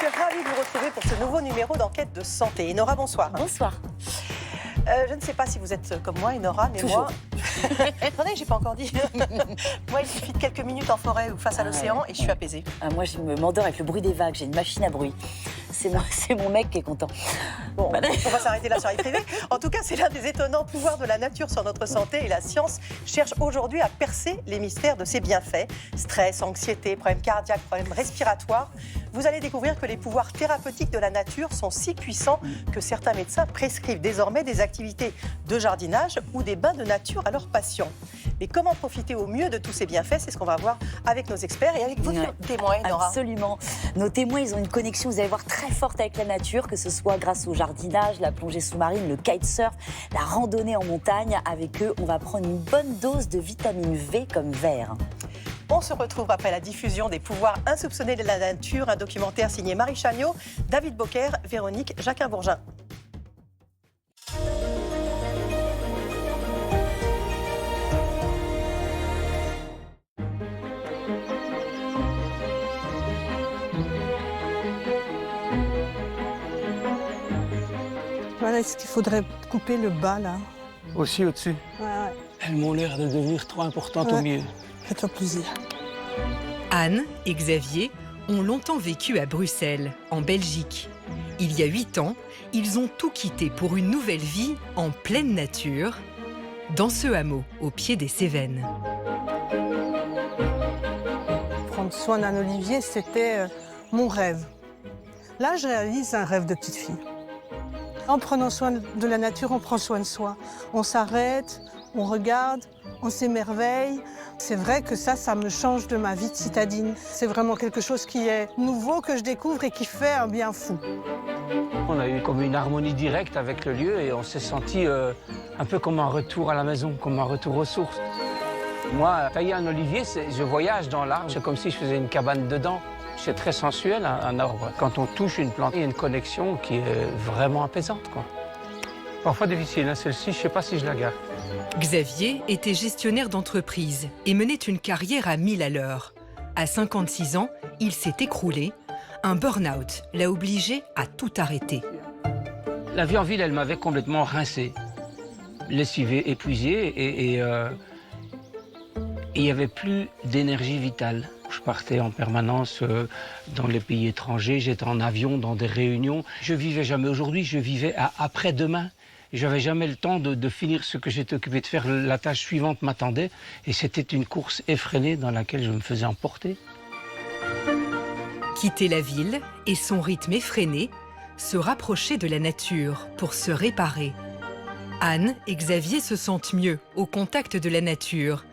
suis ravie de vous retrouver pour ce nouveau numéro d'Enquête de santé. Enora, bonsoir. Bonsoir. Je ne sais pas si vous êtes comme moi, Enora, mais Toujours. moi... Attendez, j'ai pas encore dit. Moi, il suffit de quelques minutes en forêt ou face à l'océan et je suis apaisée. Moi, je m'endors avec le bruit des vagues. J'ai une machine à bruit. C'est mon mec qui est content. Bon, on va s'arrêter là sur les privés. En tout cas, c'est l'un des étonnants pouvoirs de la nature sur notre santé et la science cherche aujourd'hui à percer les mystères de ses bienfaits. Stress, anxiété, problèmes cardiaques, problèmes respiratoires. Vous allez découvrir que les pouvoirs thérapeutiques de la nature sont si puissants que certains médecins prescrivent désormais des activités de jardinage ou des bains de nature à leurs patients. Mais comment profiter au mieux de tous ces bienfaits? C'est ce qu'on va voir avec nos experts et avec vos témoins, Enora. Absolument. Nos témoins, ils ont une connexion, vous allez voir, très forte avec la nature, que ce soit grâce au jardinage, la plongée sous-marine, le kitesurf, la randonnée en montagne. Avec eux, on va prendre une bonne dose de vitamine V comme vert. On se retrouve après la diffusion des pouvoirs insoupçonnés de la nature, un documentaire signé Marie Chagnot, David Bocquer, Véronique Jacquin-Bourgin. Voilà, est-ce qu'il faudrait couper le bas, là? Aussi au-dessus. Ouais. Elles m'ont l'air de devenir trop importantes au milieu. Fais-toi plaisir. Anne et Xavier ont longtemps vécu à Bruxelles, en Belgique. Il y a 8 ans, ils ont tout quitté pour une nouvelle vie en pleine nature, dans ce hameau, au pied des Cévennes. Prendre soin d'un olivier, c'était mon rêve. Là, je réalise un rêve de petite fille. En prenant soin de la nature, on prend soin de soi. On s'arrête, on regarde, on s'émerveille. C'est vrai que ça me change de ma vie de citadine. C'est vraiment quelque chose qui est nouveau, que je découvre et qui fait un bien fou. On a eu comme une harmonie directe avec le lieu et on s'est senti un peu comme un retour à la maison, comme un retour aux sources. Moi, tailler un olivier, je voyage dans l'arbre. C'est comme si je faisais une cabane dedans. C'est très sensuel, un arbre. Quand on touche une plante, il y a une connexion qui est vraiment apaisante, quoi. Parfois difficile, hein, celle-ci, je ne sais pas si je la garde. Xavier était gestionnaire d'entreprise et menait une carrière à 1000 à l'heure. À 56 ans, il s'est écroulé. Un burn-out l'a obligé à tout arrêter. La vie en ville, elle m'avait complètement rincé, lessivé, épuisé et il n'y avait plus d'énergie vitale. Je partais en permanence dans les pays étrangers, j'étais en avion, dans des réunions. Je vivais jamais aujourd'hui, je vivais à après-demain. J'avais jamais le temps de finir ce que j'étais occupé de faire. La tâche suivante m'attendait et c'était une course effrénée dans laquelle je me faisais emporter. Quitter la ville et son rythme effréné, se rapprocher de la nature pour se réparer. Anne et Xavier se sentent mieux au contact de la nature.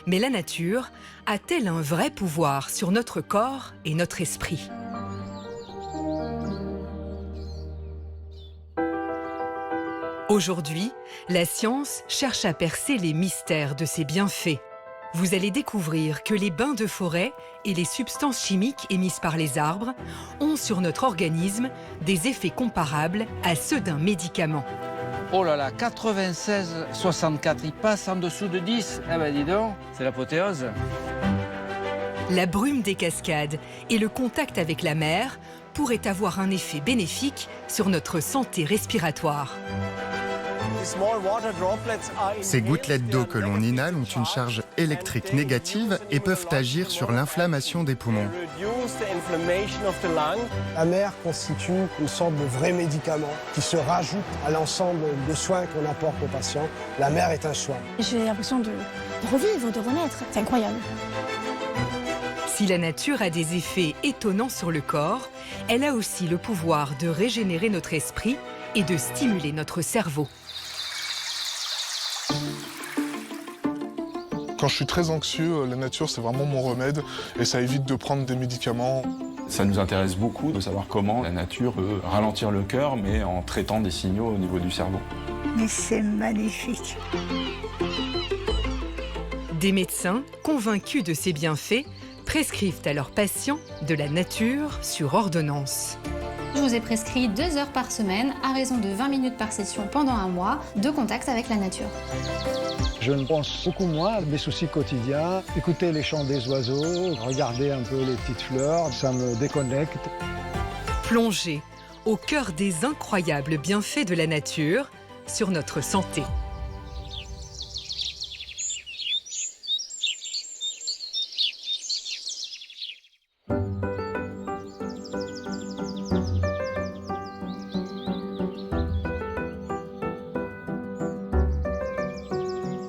Mais la nature a-t-elle un vrai pouvoir sur notre corps et notre esprit? Aujourd'hui, la science cherche à percer les mystères de ses bienfaits. Vous allez découvrir que les bains de forêt et les substances chimiques émises par les arbres ont sur notre organisme des effets comparables à ceux d'un médicament. Oh là là, 96,64, il passe en dessous de 10. Eh ben dis donc, c'est l'apothéose. La brume des cascades et le contact avec la mer pourraient avoir un effet bénéfique sur notre santé respiratoire. Ces gouttelettes d'eau que l'on inhale ont une charge électrique négative et peuvent agir sur l'inflammation des poumons. La mer constitue une sorte de vrai médicament qui se rajoute à l'ensemble de soins qu'on apporte aux patients. La mer est un soin. J'ai l'impression de revivre, de renaître. C'est incroyable. Si la nature a des effets étonnants sur le corps, elle a aussi le pouvoir de régénérer notre esprit et de stimuler notre cerveau. Quand je suis très anxieux, la nature, c'est vraiment mon remède et ça évite de prendre des médicaments. Ça nous intéresse beaucoup de savoir comment la nature peut ralentir le cœur, mais en traitant des signaux au niveau du cerveau. Mais c'est magnifique. Des médecins, convaincus de ces bienfaits, prescrivent à leurs patients de la nature sur ordonnance. Je vous ai prescrit 2 heures par semaine, à raison de 20 minutes par session pendant un mois, de contact avec la nature. Je ne pense beaucoup moins à mes soucis quotidiens, écouter les chants des oiseaux, regarder un peu les petites fleurs, ça me déconnecte. Plongez au cœur des incroyables bienfaits de la nature sur notre santé.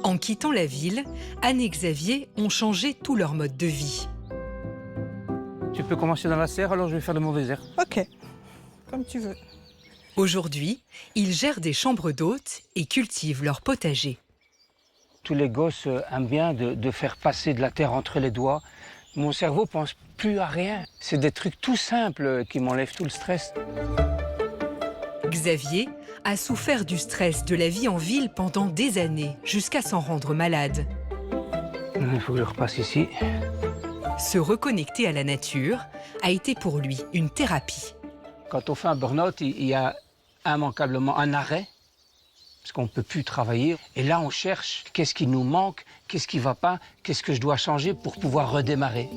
En quittant la ville, Anne et Xavier ont changé tout leur mode de vie. Tu peux commencer dans la serre, alors je vais faire de mauvaises herbes. Ok, comme tu veux. Aujourd'hui, ils gèrent des chambres d'hôtes et cultivent leur potager. Tous les gosses aiment bien de faire passer de la terre entre les doigts. Mon cerveau pense plus à rien. C'est des trucs tout simples qui m'enlèvent tout le stress. Xavier a souffert du stress de la vie en ville pendant des années, jusqu'à s'en rendre malade. Il faut que je repasse ici. Se reconnecter à la nature a été pour lui une thérapie. Quand on fait un burn-out, il y a immanquablement un arrêt, parce qu'on ne peut plus travailler. Et là, on cherche qu'est-ce qui nous manque, qu'est-ce qui ne va pas, qu'est-ce que je dois changer pour pouvoir redémarrer.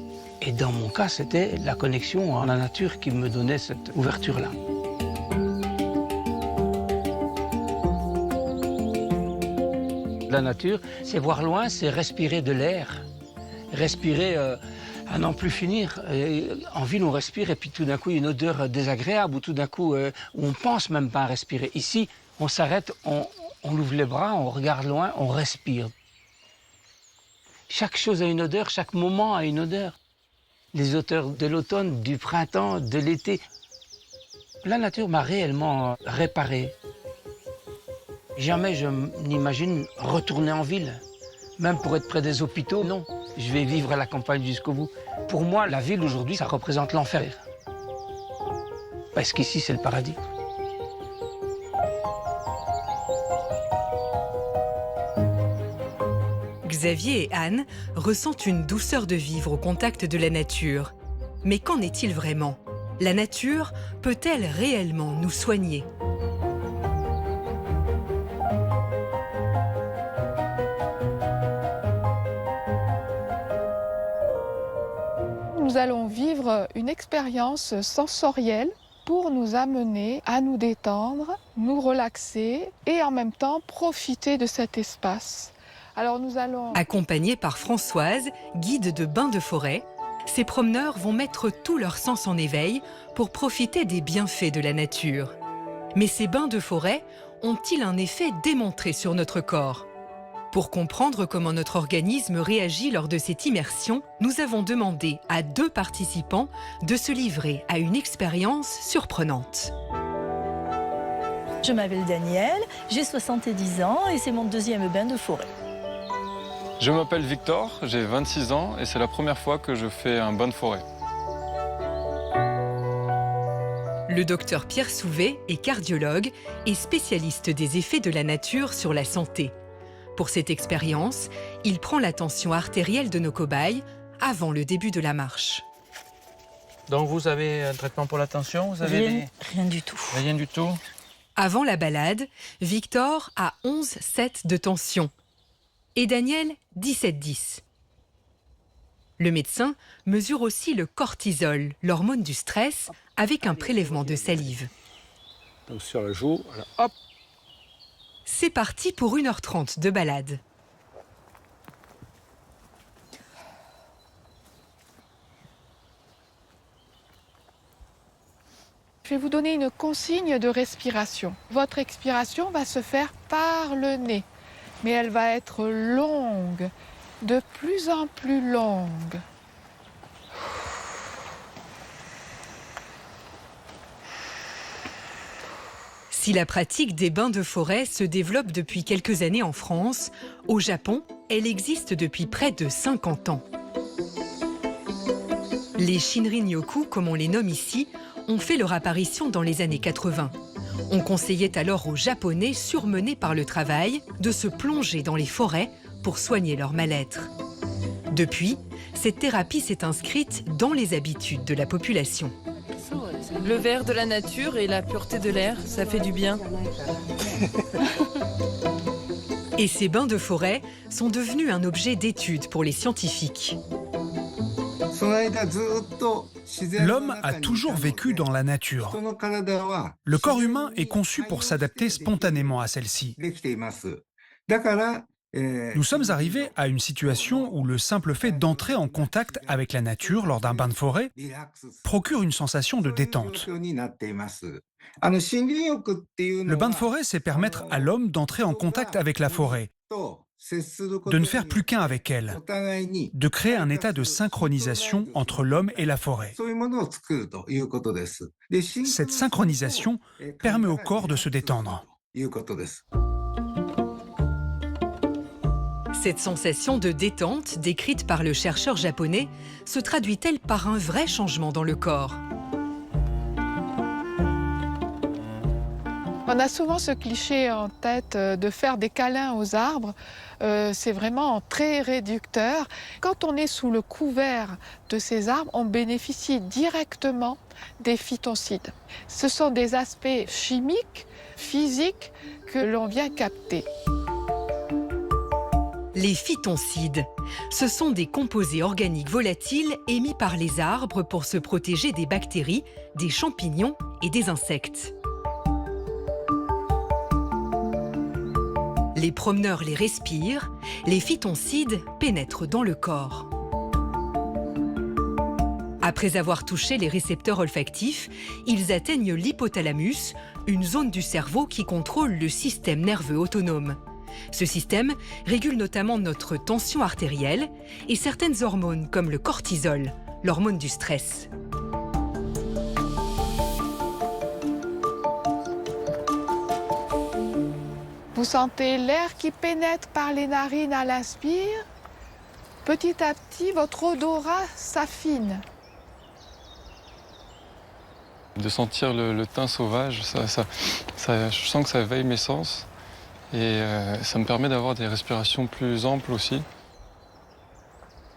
Et dans mon cas, c'était la connexion à la nature qui me donnait cette ouverture-là. La nature, c'est voir loin, c'est respirer de l'air. Respirer à n'en plus finir. Et en ville, on respire et puis tout d'un coup, il y a une odeur désagréable ou tout d'un coup, on pense même pas à respirer. Ici, on s'arrête, on ouvre les bras, on regarde loin, on respire. Chaque chose a une odeur, chaque moment a une odeur. Les odeurs de l'automne, du printemps, de l'été. La nature m'a réellement réparé. Jamais je n'imagine retourner en ville. Même pour être près des hôpitaux, non. Je vais vivre à la campagne jusqu'au bout. Pour moi, la ville aujourd'hui, ça représente l'enfer. Parce qu'ici, c'est le paradis. Xavier et Anne ressentent une douceur de vivre au contact de la nature. Mais qu'en est-il vraiment? La nature peut-elle réellement nous soigner? Nous allons vivre une expérience sensorielle pour nous amener à nous détendre, nous relaxer et en même temps profiter de cet espace. Alors nous allons... Accompagnés par Françoise, guide de bains de forêt, ces promeneurs vont mettre tous leurs sens en éveil pour profiter des bienfaits de la nature. Mais ces bains de forêt ont-ils un effet démontré sur notre corps? Pour comprendre comment notre organisme réagit lors de cette immersion, nous avons demandé à 2 participants de se livrer à une expérience surprenante. Je m'appelle Danielle, j'ai 70 ans et c'est mon 2e bain de forêt. Je m'appelle Victor, j'ai 26 ans et c'est la première fois que je fais un bain de forêt. Le docteur Pierre Souvet est cardiologue et spécialiste des effets de la nature sur la santé. Pour cette expérience, il prend la tension artérielle de nos cobayes avant le début de la marche. Donc vous avez un traitement pour la tension? Vous avez Rien du tout. Rien du tout? Avant la balade, Victor a 11,7 de tension et Daniel 17,10. Le médecin mesure aussi le cortisol, l'hormone du stress, avec un prélèvement de salive. Donc sur le joue, voilà, hop. C'est parti pour 1h30 de balade. Je vais vous donner une consigne de respiration. Votre expiration va se faire par le nez, mais elle va être longue, de plus en plus longue. Si la pratique des bains de forêt se développe depuis quelques années en France, au Japon, elle existe depuis près de 50 ans. Les Shinrin-yoku, comme on les nomme ici, ont fait leur apparition dans les années 80. On conseillait alors aux Japonais surmenés par le travail de se plonger dans les forêts pour soigner leur mal-être. Depuis, cette thérapie s'est inscrite dans les habitudes de la population. Le vert de la nature et la pureté de l'air, ça fait du bien. Et ces bains de forêt sont devenus un objet d'étude pour les scientifiques. L'homme a toujours vécu dans la nature. Le corps humain est conçu pour s'adapter spontanément à celle-ci. Nous sommes arrivés à une situation où le simple fait d'entrer en contact avec la nature lors d'un bain de forêt procure une sensation de détente. Le bain de forêt, c'est permettre à l'homme d'entrer en contact avec la forêt, de ne faire plus qu'un avec elle, de créer un état de synchronisation entre l'homme et la forêt. Cette synchronisation permet au corps de se détendre. Cette sensation de détente, décrite par le chercheur japonais, se traduit-elle par un vrai changement dans le corps? On a souvent ce cliché en tête de faire des câlins aux arbres. C'est vraiment très réducteur. Quand on est sous le couvert de ces arbres, on bénéficie directement des phytoncides. Ce sont des aspects chimiques, physiques que l'on vient capter. Les phytoncides, ce sont des composés organiques volatiles émis par les arbres pour se protéger des bactéries, des champignons et des insectes. Les promeneurs les respirent, les phytoncides pénètrent dans le corps. Après avoir touché les récepteurs olfactifs, ils atteignent l'hypothalamus, une zone du cerveau qui contrôle le système nerveux autonome. Ce système régule notamment notre tension artérielle et certaines hormones comme le cortisol, l'hormone du stress. Vous sentez l'air qui pénètre par les narines à l'inspire. Petit à petit, votre odorat s'affine. De sentir le thym sauvage, je sens que ça éveille mes sens. Et ça me permet d'avoir des respirations plus amples aussi.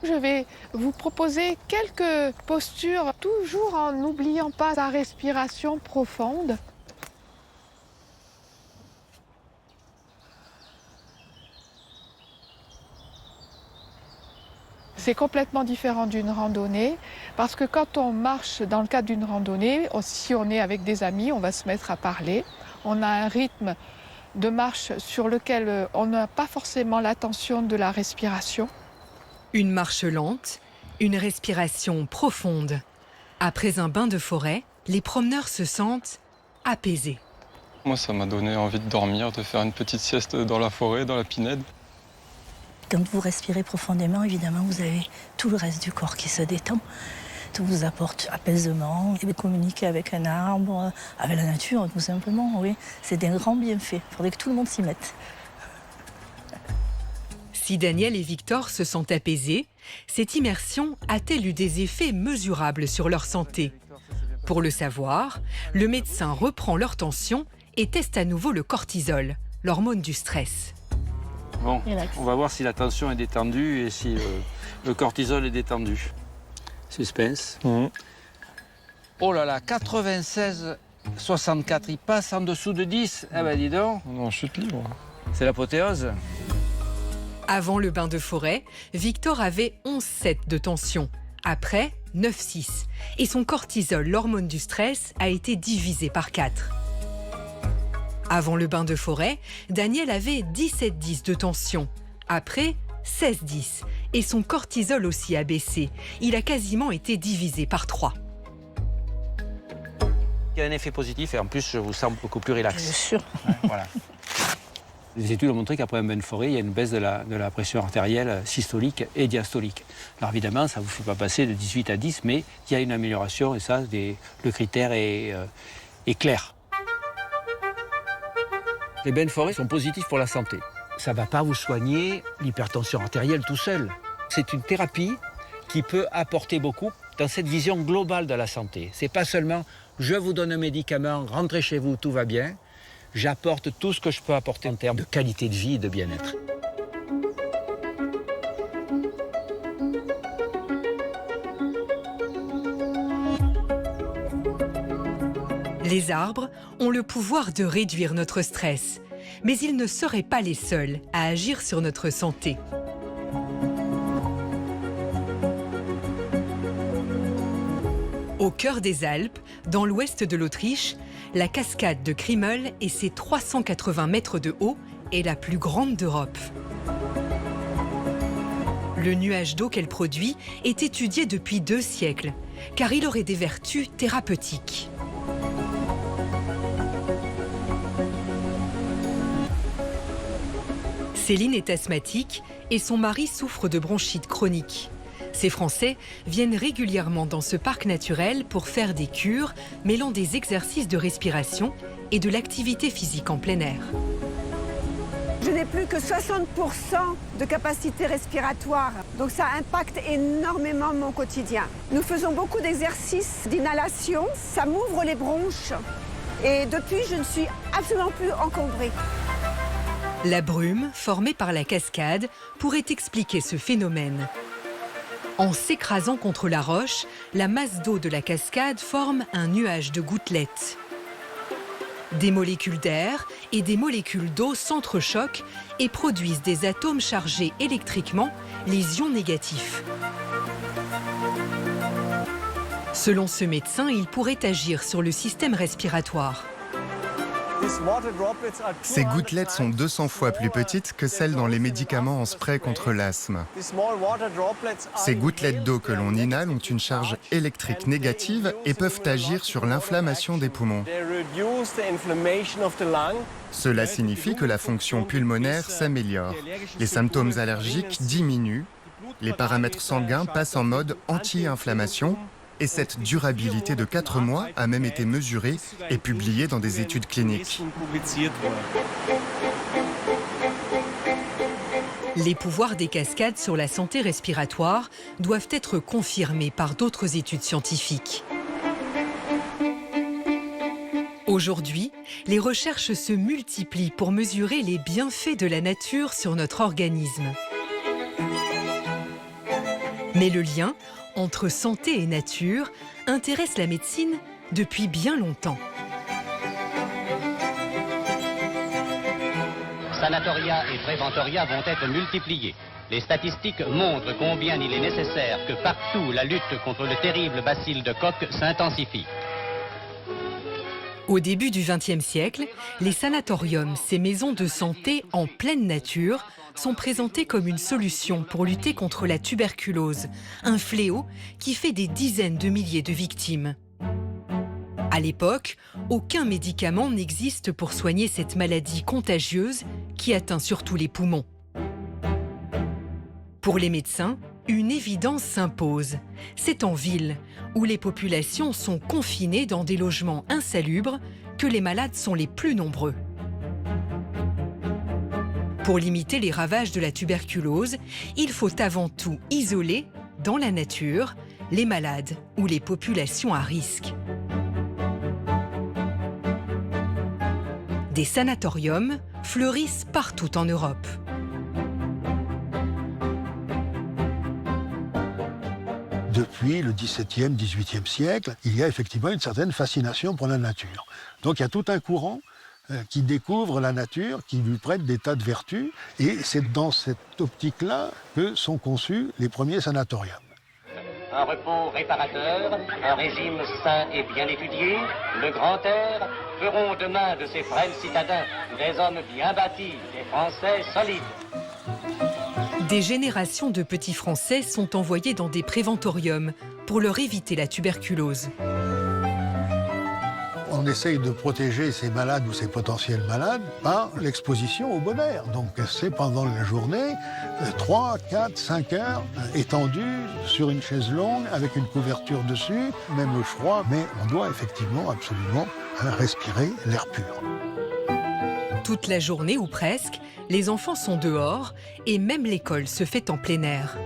Je vais vous proposer quelques postures, toujours en n'oubliant pas sa respiration profonde. C'est complètement différent d'une randonnée, parce que quand on marche dans le cadre d'une randonnée, si on est avec des amis, on va se mettre à parler. On a un rythme de marche sur lequel on n'a pas forcément l'attention de la respiration. Une marche lente, une respiration profonde. Après un bain de forêt, les promeneurs se sentent apaisés. Moi, ça m'a donné envie de dormir, de faire une petite sieste dans la forêt, dans la pinède. Quand vous respirez profondément, évidemment, vous avez tout le reste du corps qui se détend. Tout vous apporte apaisement, et de communiquer avec un arbre, avec la nature, tout simplement, oui. C'est des grands bienfaits. Il faudrait que tout le monde s'y mette. Si Daniel et Victor se sentent apaisés, cette immersion a-t-elle eu des effets mesurables sur leur santé? Pour le savoir, le médecin reprend leur tension et teste à nouveau le cortisol, l'hormone du stress. Bon, on va voir si la tension est détendue et si le cortisol est détendu. Suspense. Oh là là, 96,64, il passe en dessous de 10. Eh ben dis donc. On est en chute libre. C'est l'apothéose. Avant le bain de forêt, Victor avait 11,7 de tension. Après, 9,6. Et son cortisol, l'hormone du stress, a été divisé par 4. Avant le bain de forêt, Daniel avait 17,10 de tension. Après, 16,10. Et son cortisol aussi a baissé. Il a quasiment été divisé par 3. Il y a un effet positif et en plus, je vous sens beaucoup plus relax. Bien sûr. Ouais, voilà. Les études ont montré qu'après un bain de forêt, il y a une baisse de la pression artérielle systolique et diastolique. Alors évidemment, ça ne vous fait pas passer de 18 à 10, mais il y a une amélioration et ça, le critère est clair. Les bains de forêt sont positifs pour la santé. Ça ne va pas vous soigner l'hypertension artérielle tout seul. C'est une thérapie qui peut apporter beaucoup dans cette vision globale de la santé. C'est pas seulement je vous donne un médicament, rentrez chez vous, tout va bien. J'apporte tout ce que je peux apporter en termes de qualité de vie et de bien-être. Les arbres ont le pouvoir de réduire notre stress, mais ils ne seraient pas les seuls à agir sur notre santé. Au cœur des Alpes, dans l'ouest de l'Autriche, la cascade de Krimmel et ses 380 mètres de haut est la plus grande d'Europe. Le nuage d'eau qu'elle produit est étudié depuis 2 siècles, car il aurait des vertus thérapeutiques. Céline est asthmatique et son mari souffre de bronchite chronique. Ces Français viennent régulièrement dans ce parc naturel pour faire des cures mêlant des exercices de respiration et de l'activité physique en plein air. Je n'ai plus que 60% de capacité respiratoire, donc ça impacte énormément mon quotidien. Nous faisons beaucoup d'exercices d'inhalation, ça m'ouvre les bronches et depuis je ne suis absolument plus encombrée. La brume, formée par la cascade, pourrait expliquer ce phénomène. En s'écrasant contre la roche, la masse d'eau de la cascade forme un nuage de gouttelettes. Des molécules d'air et des molécules d'eau s'entrechoquent et produisent des atomes chargés électriquement, les ions négatifs. Selon ce médecin, il pourrait agir sur le système respiratoire. Ces gouttelettes sont 200 fois plus petites que celles dans les médicaments en spray contre l'asthme. Ces gouttelettes d'eau que l'on inhale ont une charge électrique négative et peuvent agir sur l'inflammation des poumons. Cela signifie que la fonction pulmonaire s'améliore. Les symptômes allergiques diminuent, les paramètres sanguins passent en mode anti-inflammation. Et cette durabilité de 4 mois a même été mesurée et publiée dans des études cliniques. Les pouvoirs des cascades sur la santé respiratoire doivent être confirmés par d'autres études scientifiques. Aujourd'hui, les recherches se multiplient pour mesurer les bienfaits de la nature sur notre organisme. Mais le lien entre santé et nature intéresse la médecine depuis bien longtemps. Sanatoria et préventoria vont être multipliés. Les statistiques montrent combien il est nécessaire que partout la lutte contre le terrible bacille de Koch s'intensifie. Au début du XXe siècle, les sanatoriums, ces maisons de santé en pleine nature, sont présentés comme une solution pour lutter contre la tuberculose, un fléau qui fait des dizaines de milliers de victimes. À l'époque, aucun médicament n'existe pour soigner cette maladie contagieuse qui atteint surtout les poumons. Pour les médecins, une évidence s'impose. C'est en ville, où les populations sont confinées dans des logements insalubres, que les malades sont les plus nombreux. Pour limiter les ravages de la tuberculose, il faut avant tout isoler, dans la nature, les malades ou les populations à risque. Des sanatoriums fleurissent partout en Europe. Depuis le XVIIe, XVIIIe siècle, il y a effectivement une certaine fascination pour la nature. Donc il y a tout un courant qui découvre la nature, qui lui prête des tas de vertus, et c'est dans cette optique-là que sont conçus les premiers sanatoriums. Un repos réparateur, un régime sain et bien étudié, le grand air feront demain de ces frêles citadins des hommes bien bâtis, des Français solides. Des générations de petits Français sont envoyés dans des préventoriums pour leur éviter la tuberculose. On essaye de protéger ces malades ou ces potentiels malades par l'exposition au bon air. Donc c'est pendant la journée 3, 4, 5 heures étendus sur une chaise longue avec une couverture dessus, même au froid, mais on doit effectivement absolument respirer l'air pur. Toute la journée ou presque, les enfants sont dehors et même l'école se fait en plein air.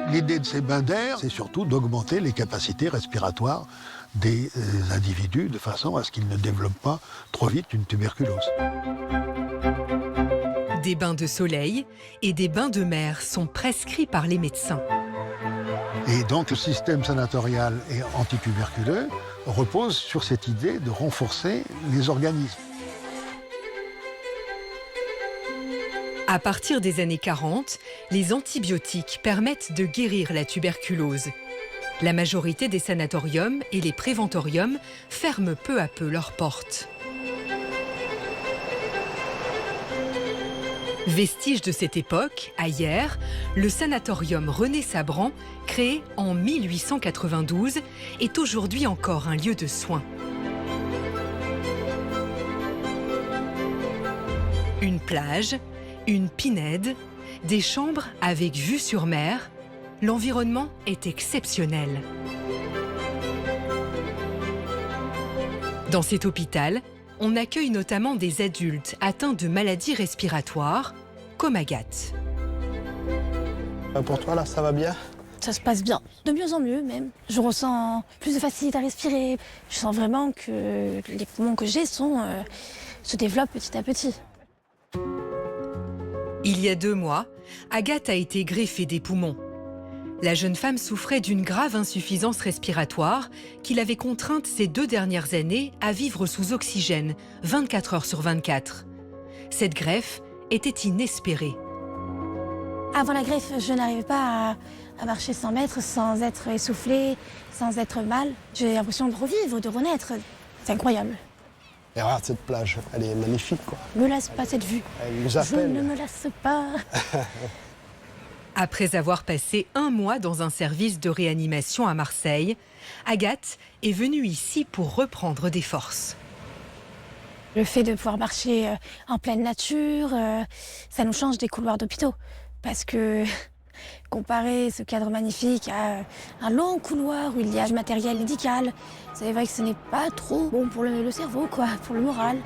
L'idée de ces bains d'air, c'est surtout d'augmenter les capacités respiratoires des individus de façon à ce qu'ils ne développent pas trop vite une tuberculose. Des bains de soleil et des bains de mer sont prescrits par les médecins. Et donc le système sanatorial et antituberculeux repose sur cette idée de renforcer les organismes. À partir des années 40, les antibiotiques permettent de guérir la tuberculose. La majorité des sanatoriums et les préventoriums ferment peu à peu leurs portes. Vestige de cette époque, à Hyères, le sanatorium René Sabran, créé en 1892, est aujourd'hui encore un lieu de soins. Une plage, une pinède, des chambres avec vue sur mer. L'environnement est exceptionnel. Dans cet hôpital, on accueille notamment des adultes atteints de maladies respiratoires, comme Agathe. Pour toi, là, ça va bien? Ça se passe bien, de mieux en mieux même. Je ressens plus de facilité à respirer. Je sens vraiment que les poumons que j'ai se développent petit à petit. Il y a 2 mois, Agathe a été greffée des poumons. La jeune femme souffrait d'une grave insuffisance respiratoire qui l'avait contrainte ces 2 dernières années à vivre sous oxygène, 24 heures sur 24. Cette greffe était inespérée. Avant la greffe, je n'arrivais pas à marcher 100 mètres sans être essoufflée, sans être mal. J'ai l'impression de revivre, de renaître. C'est incroyable. Et regarde cette plage, elle est magnifique, quoi. Ne me lasse pas cette vue. Elle nous appelle. Je ne me lasse pas. Après avoir passé 1 mois dans un service de réanimation à Marseille, Agathe est venue ici pour reprendre des forces. Le fait de pouvoir marcher en pleine nature, ça nous change des couloirs d'hôpitaux. Parce que comparer ce cadre magnifique à un long couloir où il y a du matériel médical, c'est vrai que ce n'est pas trop bon pour le cerveau, quoi, pour le moral.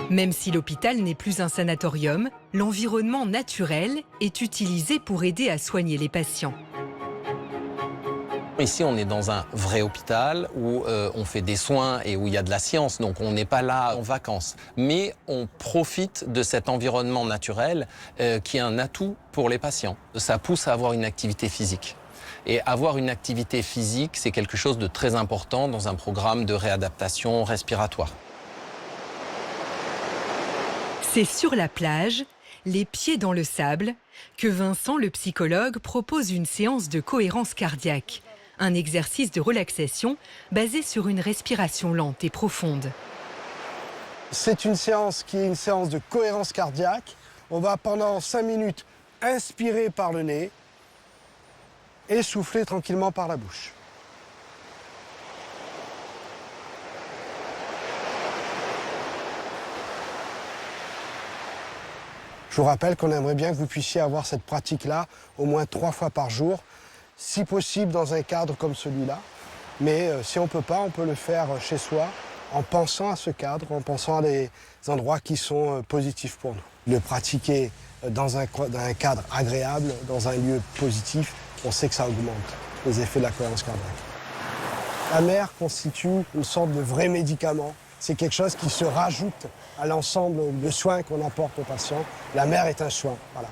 Même si l'hôpital n'est plus un sanatorium, l'environnement naturel est utilisé pour aider à soigner les patients. Ici, on est dans un vrai hôpital où on fait des soins et où il y a de la science, donc on n'est pas là en vacances. Mais on profite de cet environnement naturel qui est un atout pour les patients. Ça pousse à avoir une activité physique. Et avoir une activité physique, c'est quelque chose de très important dans un programme de réadaptation respiratoire. C'est sur la plage, les pieds dans le sable, que Vincent, le psychologue, propose une séance de cohérence cardiaque, un exercice de relaxation basé sur une respiration lente et profonde. C'est une séance qui est une séance de cohérence cardiaque. On va pendant 5 minutes inspirer par le nez et souffler tranquillement par la bouche. Je vous rappelle qu'on aimerait bien que vous puissiez avoir cette pratique-là au moins 3 fois par jour, si possible dans un cadre comme celui-là. Mais si on ne peut pas, on peut le faire chez soi en pensant à ce cadre, en pensant à des endroits qui sont positifs pour nous. Le pratiquer dans un cadre agréable, dans un lieu positif, on sait que ça augmente les effets de la cohérence cardiaque. La mer constitue une sorte de vrai médicament. C'est quelque chose qui se rajoute à l'ensemble de soins qu'on apporte aux patients. La mer est un soin, voilà.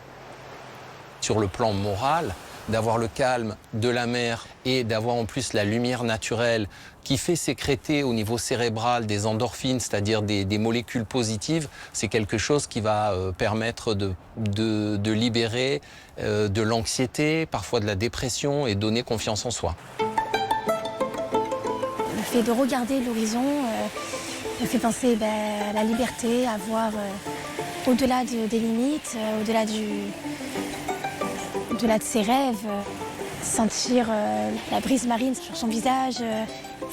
Sur le plan moral, d'avoir le calme de la mer et d'avoir en plus la lumière naturelle qui fait sécréter au niveau cérébral des endorphines, c'est-à-dire des molécules positives, c'est quelque chose qui va permettre de libérer de l'anxiété, parfois de la dépression et donner confiance en soi. Le fait de regarder l'horizon me fait penser à la liberté, à voir au-delà des limites, au-delà de ses rêves, sentir la brise marine sur son visage.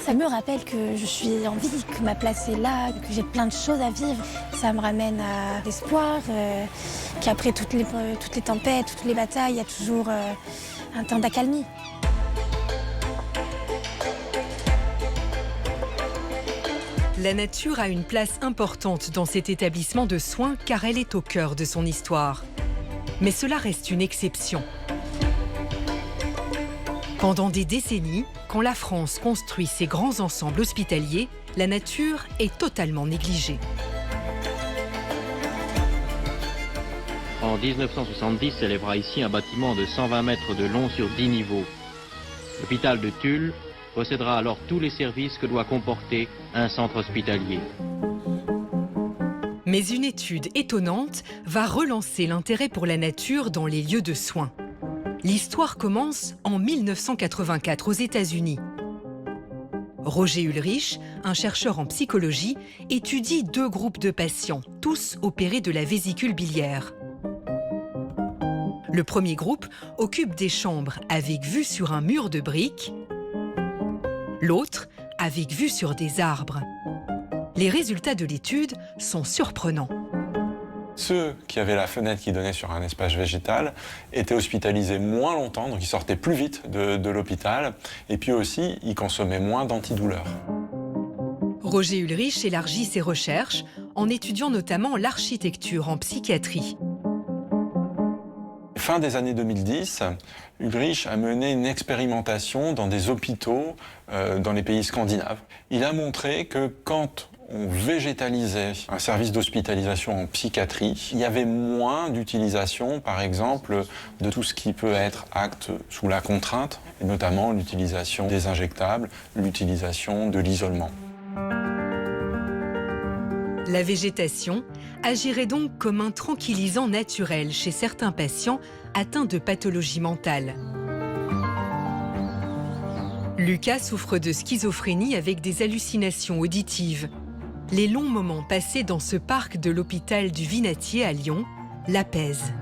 Ça me rappelle que je suis en vie, que ma place est là, que j'ai plein de choses à vivre. Ça me ramène à l'espoir, qu'après toutes les tempêtes, toutes les batailles, il y a toujours un temps d'accalmie. La nature a une place importante dans cet établissement de soins car elle est au cœur de son histoire. Mais cela reste une exception. Pendant des décennies, quand la France construit ses grands ensembles hospitaliers, la nature est totalement négligée. En 1970 s'élèvera ici un bâtiment de 120 mètres de long sur 10 niveaux. L'hôpital de Tulle possédera alors tous les services que doit comporter un centre hospitalier. Mais une étude étonnante va relancer l'intérêt pour la nature dans les lieux de soins. L'histoire commence en 1984 aux États-Unis. Roger Ulrich, un chercheur en psychologie, étudie 2 groupes de patients, tous opérés de la vésicule biliaire. Le premier groupe occupe des chambres avec vue sur un mur de briques, l'autre avec vue sur des arbres. Les résultats de l'étude sont surprenants. Ceux qui avaient la fenêtre qui donnait sur un espace végétal étaient hospitalisés moins longtemps, donc ils sortaient plus vite de l'hôpital, et puis aussi ils consommaient moins d'antidouleurs. Roger Ulrich élargit ses recherches en étudiant notamment l'architecture en psychiatrie. Fin des années 2010, Ulrich a mené une expérimentation dans des hôpitaux dans les pays scandinaves. Il a montré que quand on végétalisait un service d'hospitalisation en psychiatrie, il y avait moins d'utilisation, par exemple, de tout ce qui peut être acte sous la contrainte, et notamment l'utilisation des injectables, l'utilisation de l'isolement. La végétation agirait donc comme un tranquillisant naturel chez certains patients atteints de pathologies mentales. Lucas souffre de schizophrénie avec des hallucinations auditives. Les longs moments passés dans ce parc de l'hôpital du Vinatier à Lyon l'apaisent.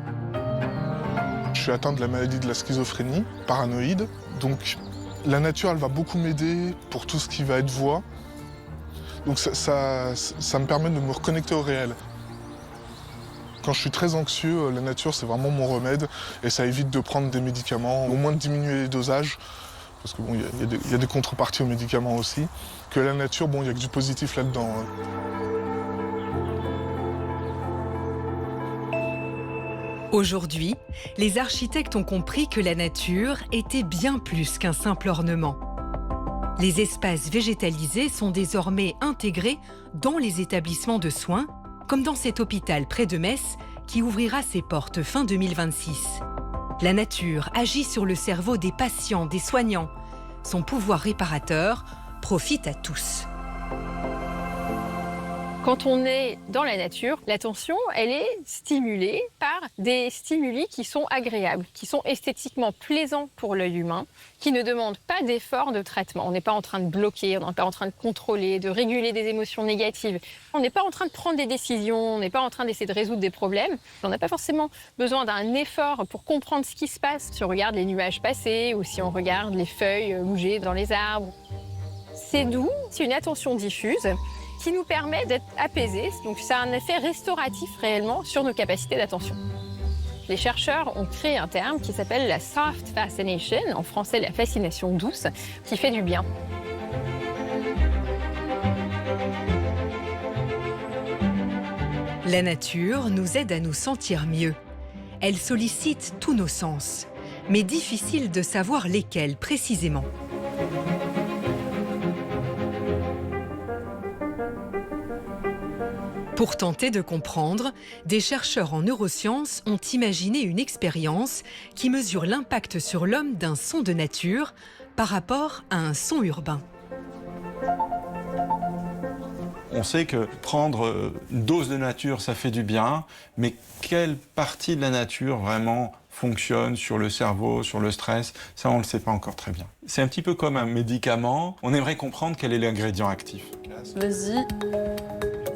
Je suis atteint de la maladie de la schizophrénie, paranoïde. Donc la nature, elle va beaucoup m'aider pour tout ce qui va être voix. Donc ça me permet de me reconnecter au réel. Quand je suis très anxieux, la nature, c'est vraiment mon remède. Et ça évite de prendre des médicaments, au moins de diminuer les dosages. Parce que bon, il y a des contreparties aux médicaments aussi. Que la nature, bon, il n'y a que du positif là-dedans. Aujourd'hui, les architectes ont compris que la nature était bien plus qu'un simple ornement. Les espaces végétalisés sont désormais intégrés dans les établissements de soins, comme dans cet hôpital près de Metz qui ouvrira ses portes fin 2026. La nature agit sur le cerveau des patients, des soignants. Son pouvoir réparateur profite à tous. Quand on est dans la nature, l'attention, elle est stimulée par des stimuli qui sont agréables, qui sont esthétiquement plaisants pour l'œil humain, qui ne demandent pas d'effort de traitement. On n'est pas en train de bloquer, on n'est pas en train de contrôler, de réguler des émotions négatives. On n'est pas en train de prendre des décisions, on n'est pas en train d'essayer de résoudre des problèmes. On n'a pas forcément besoin d'un effort pour comprendre ce qui se passe. Si on regarde les nuages passer ou si on regarde les feuilles bouger dans les arbres. C'est doux, c'est une attention diffuse qui nous permet d'être apaisés. Donc ça a un effet restauratif réellement sur nos capacités d'attention. Les chercheurs ont créé un terme qui s'appelle la soft fascination, en français la fascination douce, qui fait du bien. La nature nous aide à nous sentir mieux. Elle sollicite tous nos sens, mais difficile de savoir lesquels précisément. Pour tenter de comprendre, des chercheurs en neurosciences ont imaginé une expérience qui mesure l'impact sur l'homme d'un son de nature par rapport à un son urbain. On sait que prendre une dose de nature, ça fait du bien, mais quelle partie de la nature vraiment fonctionne sur le cerveau, sur le stress, ça on ne le sait pas encore très bien. C'est un petit peu comme un médicament, on aimerait comprendre quel est l'ingrédient actif. Vas-y.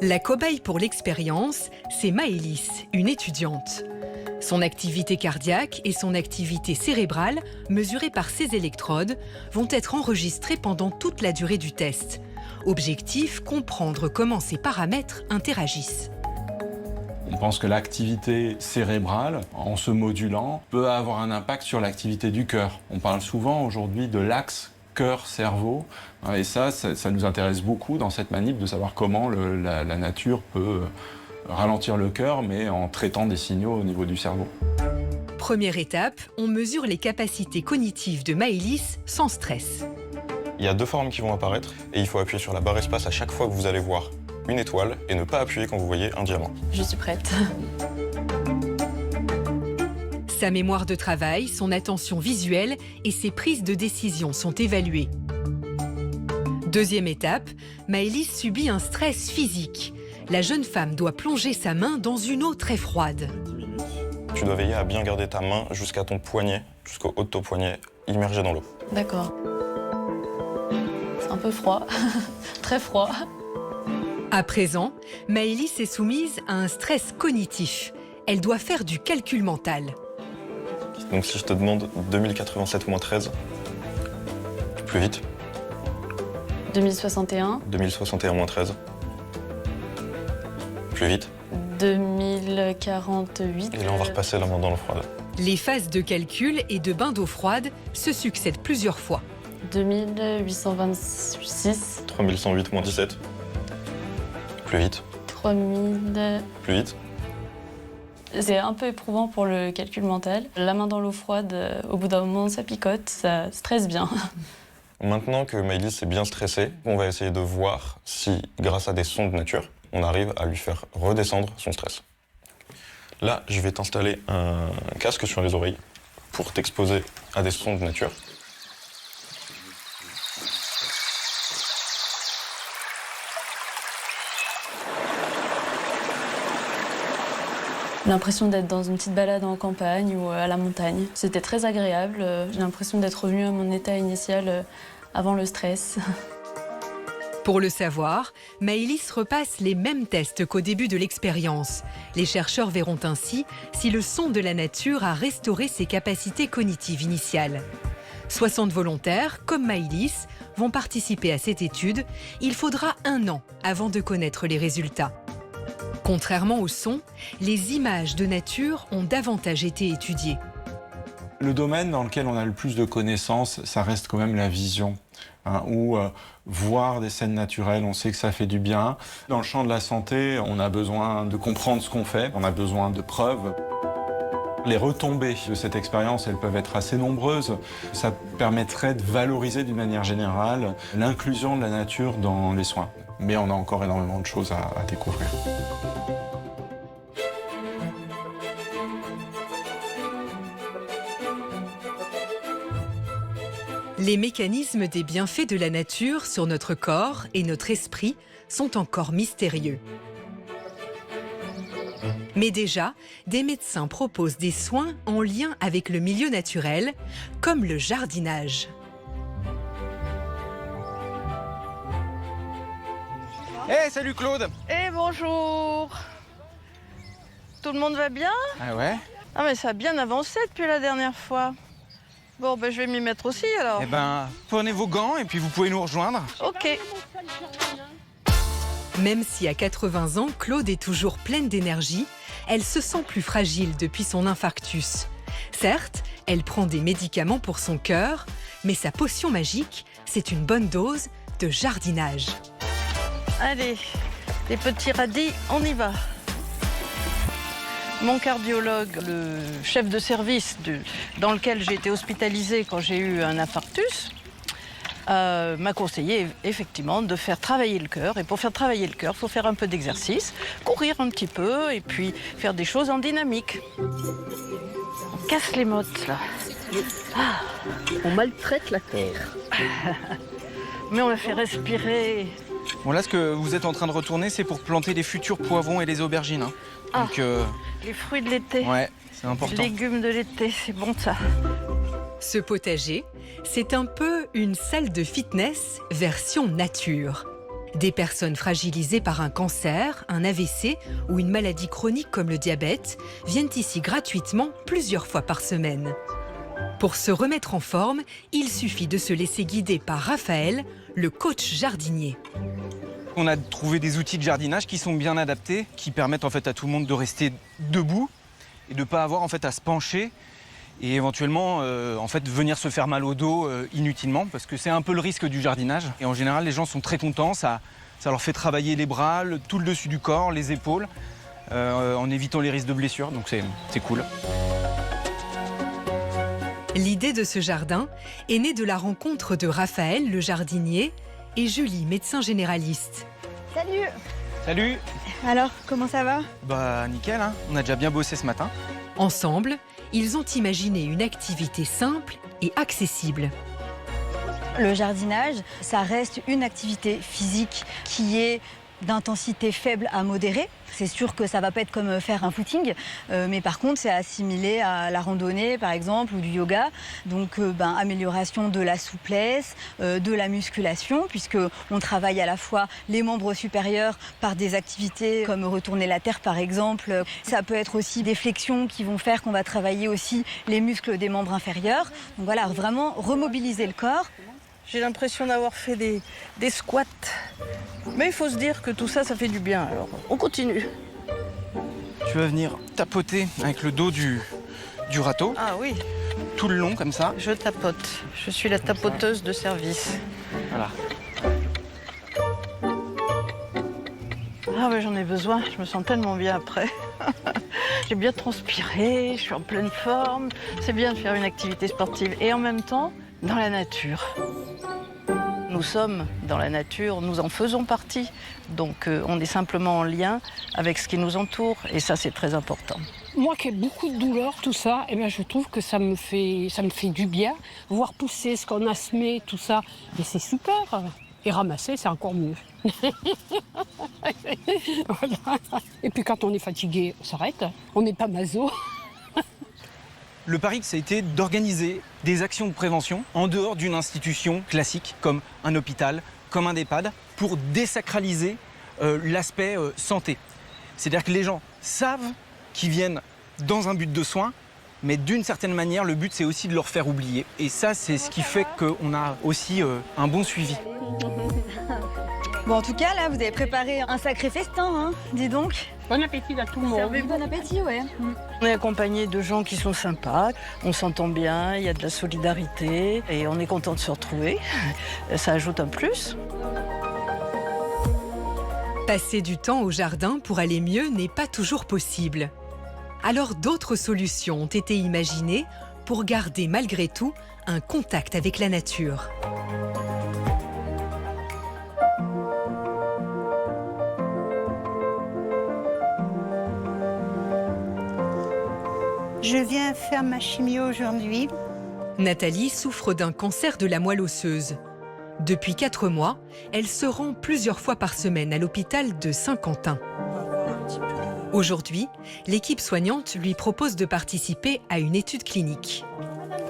La cobaye pour l'expérience, c'est Maëlys, une étudiante. Son activité cardiaque et son activité cérébrale, mesurées par ces électrodes, vont être enregistrées pendant toute la durée du test. Objectif, comprendre comment ces paramètres interagissent. On pense que l'activité cérébrale, en se modulant, peut avoir un impact sur l'activité du cœur. On parle souvent aujourd'hui de l'axe cœur-cerveau. Et ça nous intéresse beaucoup dans cette manip de savoir comment la nature peut ralentir le cœur, mais en traitant des signaux au niveau du cerveau. Première étape, on mesure les capacités cognitives de Maëlys sans stress. Il y a 2 formes qui vont apparaître et il faut appuyer sur la barre espace à chaque fois que vous allez voir une étoile et ne pas appuyer quand vous voyez un diamant. Je suis prête. Sa mémoire de travail, son attention visuelle et ses prises de décision sont évaluées. Deuxième étape, Maëlys subit un stress physique. La jeune femme doit plonger sa main dans une eau très froide. Tu dois veiller à bien garder ta main jusqu'à ton poignet, jusqu'au haut de ton poignet, immergé dans l'eau. D'accord. C'est un peu froid, très froid. À présent, Maëlys est soumise à un stress cognitif. Elle doit faire du calcul mental. Donc si je te demande 2087 moins 13, plus vite. 2061. 2061 moins 13. Plus vite. 2048. Et là, on va repasser la main dans l'eau froide. Les phases de calcul et de bain d'eau froide se succèdent plusieurs fois. 2826. 3108 moins 17. Plus vite. 3000. Plus vite. C'est un peu éprouvant pour le calcul mental. La main dans l'eau froide, au bout d'un moment, ça picote, ça stresse bien. Maintenant que Maëlys est bien stressée, on va essayer de voir si, grâce à des sons de nature, on arrive à lui faire redescendre son stress. Là, je vais t'installer un casque sur les oreilles pour t'exposer à des sons de nature. J'ai l'impression d'être dans une petite balade en campagne ou à la montagne. C'était très agréable. J'ai l'impression d'être revenue à mon état initial avant le stress. Pour le savoir, Maëlys repasse les mêmes tests qu'au début de l'expérience. Les chercheurs verront ainsi si le son de la nature a restauré ses capacités cognitives initiales. 60 volontaires, comme Maëlys, vont participer à cette étude. Il faudra 1 an avant de connaître les résultats. Contrairement au son, les images de nature ont davantage été étudiées. Le domaine dans lequel on a le plus de connaissances, ça reste quand même la vision. Ou voir des scènes naturelles, on sait que ça fait du bien. Dans le champ de la santé, on a besoin de comprendre ce qu'on fait, on a besoin de preuves. Les retombées de cette expérience, elles peuvent être assez nombreuses. Ça permettrait de valoriser d'une manière générale l'inclusion de la nature dans les soins. Mais on a encore énormément de choses à découvrir. Les mécanismes des bienfaits de la nature sur notre corps et notre esprit sont encore mystérieux. Mais déjà, des médecins proposent des soins en lien avec le milieu naturel, comme le jardinage. Hey, salut Claude! Eh bonjour! Tout le monde va bien? Ah ouais? Ah mais ça a bien avancé depuis la dernière fois. Bon, ben je vais m'y mettre aussi alors. Eh ben, prenez vos gants et puis vous pouvez nous rejoindre. Ok. Même si à 80 ans, Claude est toujours pleine d'énergie, elle se sent plus fragile depuis son infarctus. Certes, elle prend des médicaments pour son cœur, mais sa potion magique, c'est une bonne dose de jardinage. Allez, les petits radis, on y va. Mon cardiologue, le chef de service dans lequel j'ai été hospitalisée quand j'ai eu un infarctus, m'a conseillé effectivement de faire travailler le cœur. Et pour faire travailler le cœur, il faut faire un peu d'exercice, courir un petit peu et puis faire des choses en dynamique. On casse les mottes là. Ah. On maltraite la terre. Mais on la fait respirer. Bon, là, ce que vous êtes en train de retourner, c'est pour planter les futurs poivrons et les aubergines. Hein. Donc, les fruits de l'été. Ouais, c'est important. Les légumes de l'été, c'est bon ça. Ce potager, c'est un peu une salle de fitness version nature. Des personnes fragilisées par un cancer, un AVC ou une maladie chronique comme le diabète viennent ici gratuitement plusieurs fois par semaine. Pour se remettre en forme, il suffit de se laisser guider par Raphaël, le coach jardinier. On a trouvé des outils de jardinage qui sont bien adaptés, qui permettent en fait à tout le monde de rester debout et de ne pas avoir en fait à se pencher et éventuellement en fait venir se faire mal au dos inutilement, parce que c'est un peu le risque du jardinage. Et en général, les gens sont très contents, ça leur fait travailler les bras, tout le dessus du corps, les épaules, en évitant les risques de blessures, donc c'est cool. L'idée de ce jardin est née de la rencontre de Raphaël, le jardinier, et Julie, médecin généraliste. Salut! Salut! Alors, comment ça va? Bah nickel, hein, on a déjà bien bossé ce matin. Ensemble, ils ont imaginé une activité simple et accessible. Le jardinage, ça reste une activité physique qui est d'intensité faible à modérée. C'est sûr que ça va pas être comme faire un footing, mais par contre c'est assimilé à la randonnée par exemple ou du yoga. Donc amélioration de la souplesse, de la musculation, puisque on travaille à la fois les membres supérieurs par des activités comme retourner la terre par exemple. Ça peut être aussi des flexions qui vont faire qu'on va travailler aussi les muscles des membres inférieurs. Donc voilà, vraiment remobiliser le corps. J'ai l'impression d'avoir fait des squats. Mais il faut se dire que tout ça, ça fait du bien. Alors, on continue. Tu vas venir tapoter avec le dos du râteau. Ah oui. Tout le long, comme ça. Je tapote. Je suis la tapoteuse de service. Voilà. Ah ouais, j'en ai besoin. Je me sens tellement bien après. J'ai bien transpiré, je suis en pleine forme. C'est bien de faire une activité sportive. Et en même temps, dans la nature. Nous sommes dans la nature, nous en faisons partie. Donc on est simplement en lien avec ce qui nous entoure et ça c'est très important. Moi qui ai beaucoup de douleurs, tout ça, eh bien, je trouve que ça me fait du bien. Voir pousser ce qu'on a semé, tout ça, et c'est super. Et ramasser, c'est encore mieux. Voilà. Et puis quand on est fatigué, on s'arrête. On n'est pas maso. Le pari, ça a été d'organiser des actions de prévention en dehors d'une institution classique comme un hôpital, comme un EHPAD, pour désacraliser l'aspect santé. C'est-à-dire que les gens savent qu'ils viennent dans un but de soins, mais d'une certaine manière, le but, c'est aussi de leur faire oublier. Et ça, c'est ce qui fait qu'on a aussi un bon suivi. Bon, en tout cas, là, vous avez préparé un sacré festin, hein, dis donc. Bon appétit à tout le monde. Bon appétit, ouais. On est accompagné de gens qui sont sympas, on s'entend bien, il y a de la solidarité et on est content de se retrouver. Ça ajoute un plus. Passer du temps au jardin pour aller mieux n'est pas toujours possible. Alors d'autres solutions ont été imaginées pour garder malgré tout un contact avec la nature. Je viens faire ma chimio aujourd'hui. Nathalie souffre d'un cancer de la moelle osseuse. Depuis 4 mois, elle se rend plusieurs fois par semaine à l'hôpital de Saint-Quentin. Aujourd'hui, l'équipe soignante lui propose de participer à une étude clinique.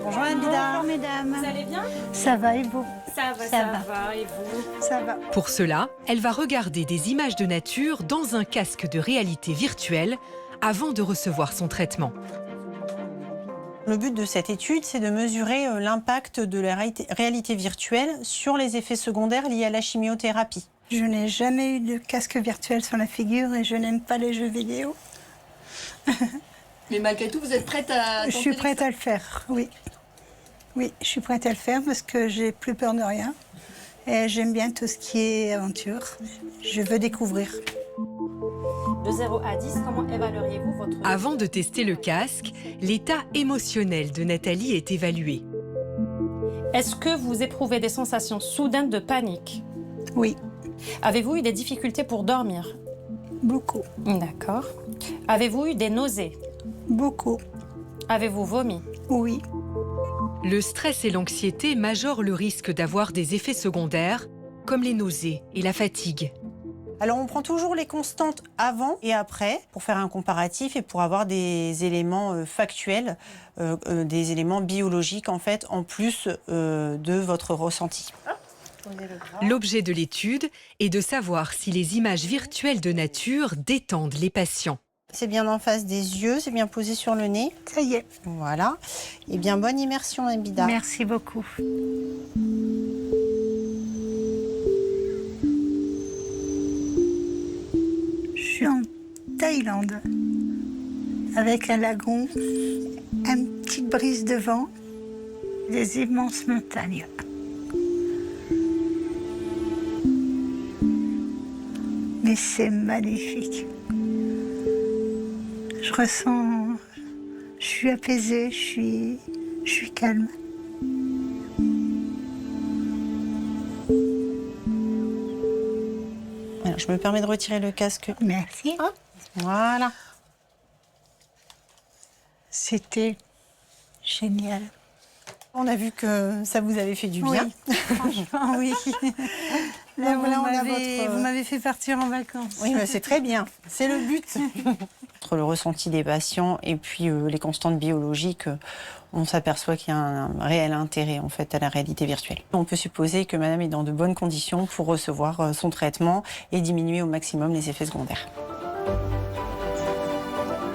Bonjour Abida. Bonjour mesdames. Vous allez bien? Ça va et vous? Ça va. Et vous? Ça va. Pour cela, elle va regarder des images de nature dans un casque de réalité virtuelle avant de recevoir son traitement. Le but de cette étude, c'est de mesurer l'impact de la réalité virtuelle sur les effets secondaires liés à la chimiothérapie. Je n'ai jamais eu de casque virtuel sur la figure et je n'aime pas les jeux vidéo. Mais malgré tout, vous êtes prête à... Je suis prête à le faire, oui. Oui, je suis prête à le faire parce que j'ai plus peur de rien. Et j'aime bien tout ce qui est aventure. Je veux découvrir. De 0 à 10, comment évalueriez-vous votre... Avant de tester le casque, l'état émotionnel de Nathalie est évalué. Est-ce que vous éprouvez des sensations soudaines de panique? Oui. Avez-vous eu des difficultés pour dormir? Beaucoup. D'accord. Avez-vous eu des nausées? Beaucoup. Avez-vous vomi? Oui. Le stress et l'anxiété majorent le risque d'avoir des effets secondaires, comme les nausées et la fatigue. Alors on prend toujours les constantes avant et après pour faire un comparatif et pour avoir des éléments factuels, des éléments biologiques en fait, en plus de votre ressenti. L'objet de l'étude est de savoir si les images virtuelles de nature détendent les patients. C'est bien en face des yeux, c'est bien posé sur le nez. Ça y est. Voilà. Et bien bonne immersion, Abida. Merci beaucoup. Je suis en Thaïlande, avec un lagon, une petite brise de vent, des immenses montagnes. Mais c'est magnifique. Je ressens, je suis apaisée, je suis calme. Alors, je me permets de retirer le casque. Merci. Hop. Voilà. C'était génial. On a vu que ça vous avait fait du bien. Oui, franchement, oui. Là, voilà, votre... vous m'avez fait partir en vacances. Oui, mais c'est très bien. C'est le but. Entre le ressenti des patients et puis les constantes biologiques, on s'aperçoit qu'il y a un réel intérêt en fait à la réalité virtuelle. On peut supposer que madame est dans de bonnes conditions pour recevoir son traitement et diminuer au maximum les effets secondaires.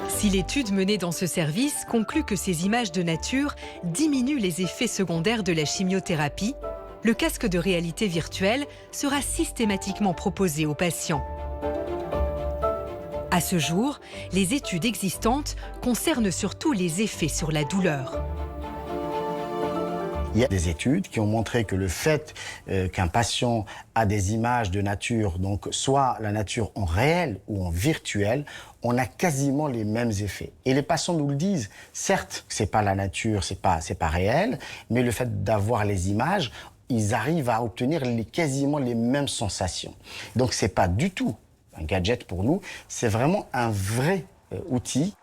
Si l'étude menée dans ce service conclut que ces images de nature diminuent les effets secondaires de la chimiothérapie, le casque de réalité virtuelle sera systématiquement proposé aux patients. À ce jour, les études existantes concernent surtout les effets sur la douleur. Il y a des études qui ont montré que le fait qu'un patient a des images de nature, donc soit la nature en réel ou en virtuel, on a quasiment les mêmes effets. Et les patients nous le disent, certes, c'est pas la nature, c'est pas réel, mais le fait d'avoir les images, ils arrivent à obtenir quasiment les mêmes sensations. Donc c'est pas du tout un gadget pour nous, c'est vraiment un vrai outil.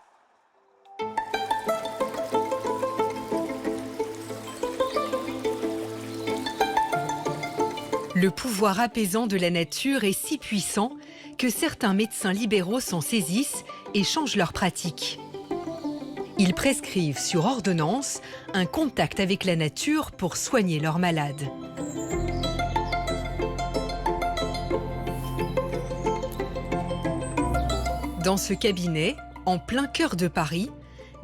Le pouvoir apaisant de la nature est si puissant que certains médecins libéraux s'en saisissent et changent leur pratique. Ils prescrivent sur ordonnance un contact avec la nature pour soigner leurs malades. Dans ce cabinet, en plein cœur de Paris,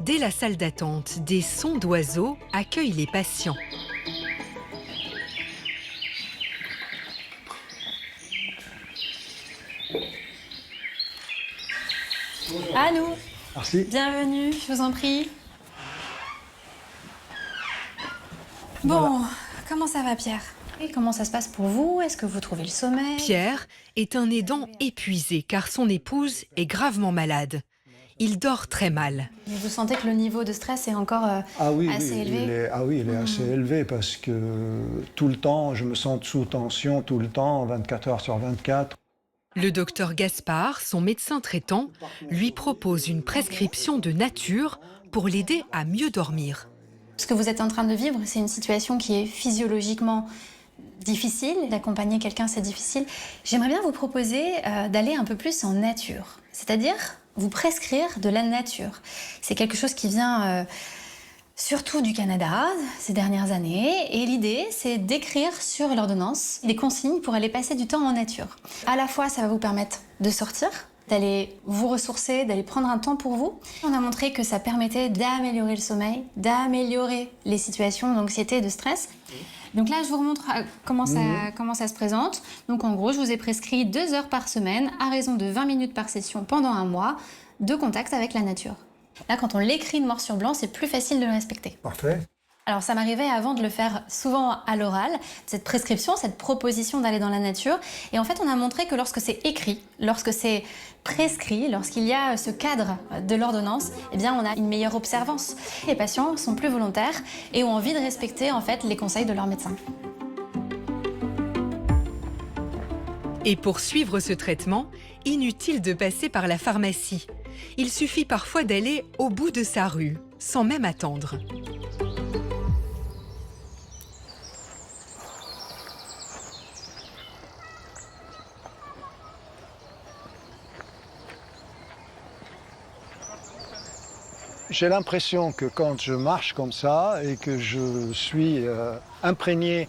dès la salle d'attente, des sons d'oiseaux accueillent les patients. À nous. Merci. Bienvenue, je vous en prie. Bon, comment ça va Pierre? Et comment ça se passe pour vous? Est-ce que vous trouvez le sommeil? Pierre est un aidant épuisé car son épouse est gravement malade. Il dort très mal. Et vous sentez que le niveau de stress est encore assez élevé? Il est assez élevé parce que tout le temps, je me sens sous tension tout le temps, 24 heures sur 24. Le docteur Gaspard, son médecin traitant, lui propose une prescription de nature pour l'aider à mieux dormir. Ce que vous êtes en train de vivre, c'est une situation qui est physiologiquement difficile. D'accompagner quelqu'un, c'est difficile. J'aimerais bien vous proposer d'aller un peu plus en nature, c'est-à-dire vous prescrire de la nature. C'est quelque chose qui vient surtout du Canada ces dernières années. Et l'idée, c'est d'écrire sur l'ordonnance les consignes pour aller passer du temps en nature. À la fois, ça va vous permettre de sortir, d'aller vous ressourcer, d'aller prendre un temps pour vous. On a montré que ça permettait d'améliorer le sommeil, d'améliorer les situations d'anxiété et de stress. Donc là, je vous remontre comment ça se présente. Donc en gros, je vous ai prescrit 2 heures par semaine, à raison de 20 minutes par session pendant un mois, de contact avec la nature. Là, quand on l'écrit noir sur blanc, c'est plus facile de le respecter. Parfait. Alors ça m'arrivait avant de le faire souvent à l'oral, cette prescription, cette proposition d'aller dans la nature. Et en fait, on a montré que lorsque c'est écrit, lorsque c'est prescrit, lorsqu'il y a ce cadre de l'ordonnance, eh bien on a une meilleure observance. Les patients sont plus volontaires et ont envie de respecter en fait les conseils de leur médecin. Et pour suivre ce traitement, inutile de passer par la pharmacie. Il suffit parfois d'aller au bout de sa rue, sans même attendre. J'ai l'impression que quand je marche comme ça et que je suis imprégné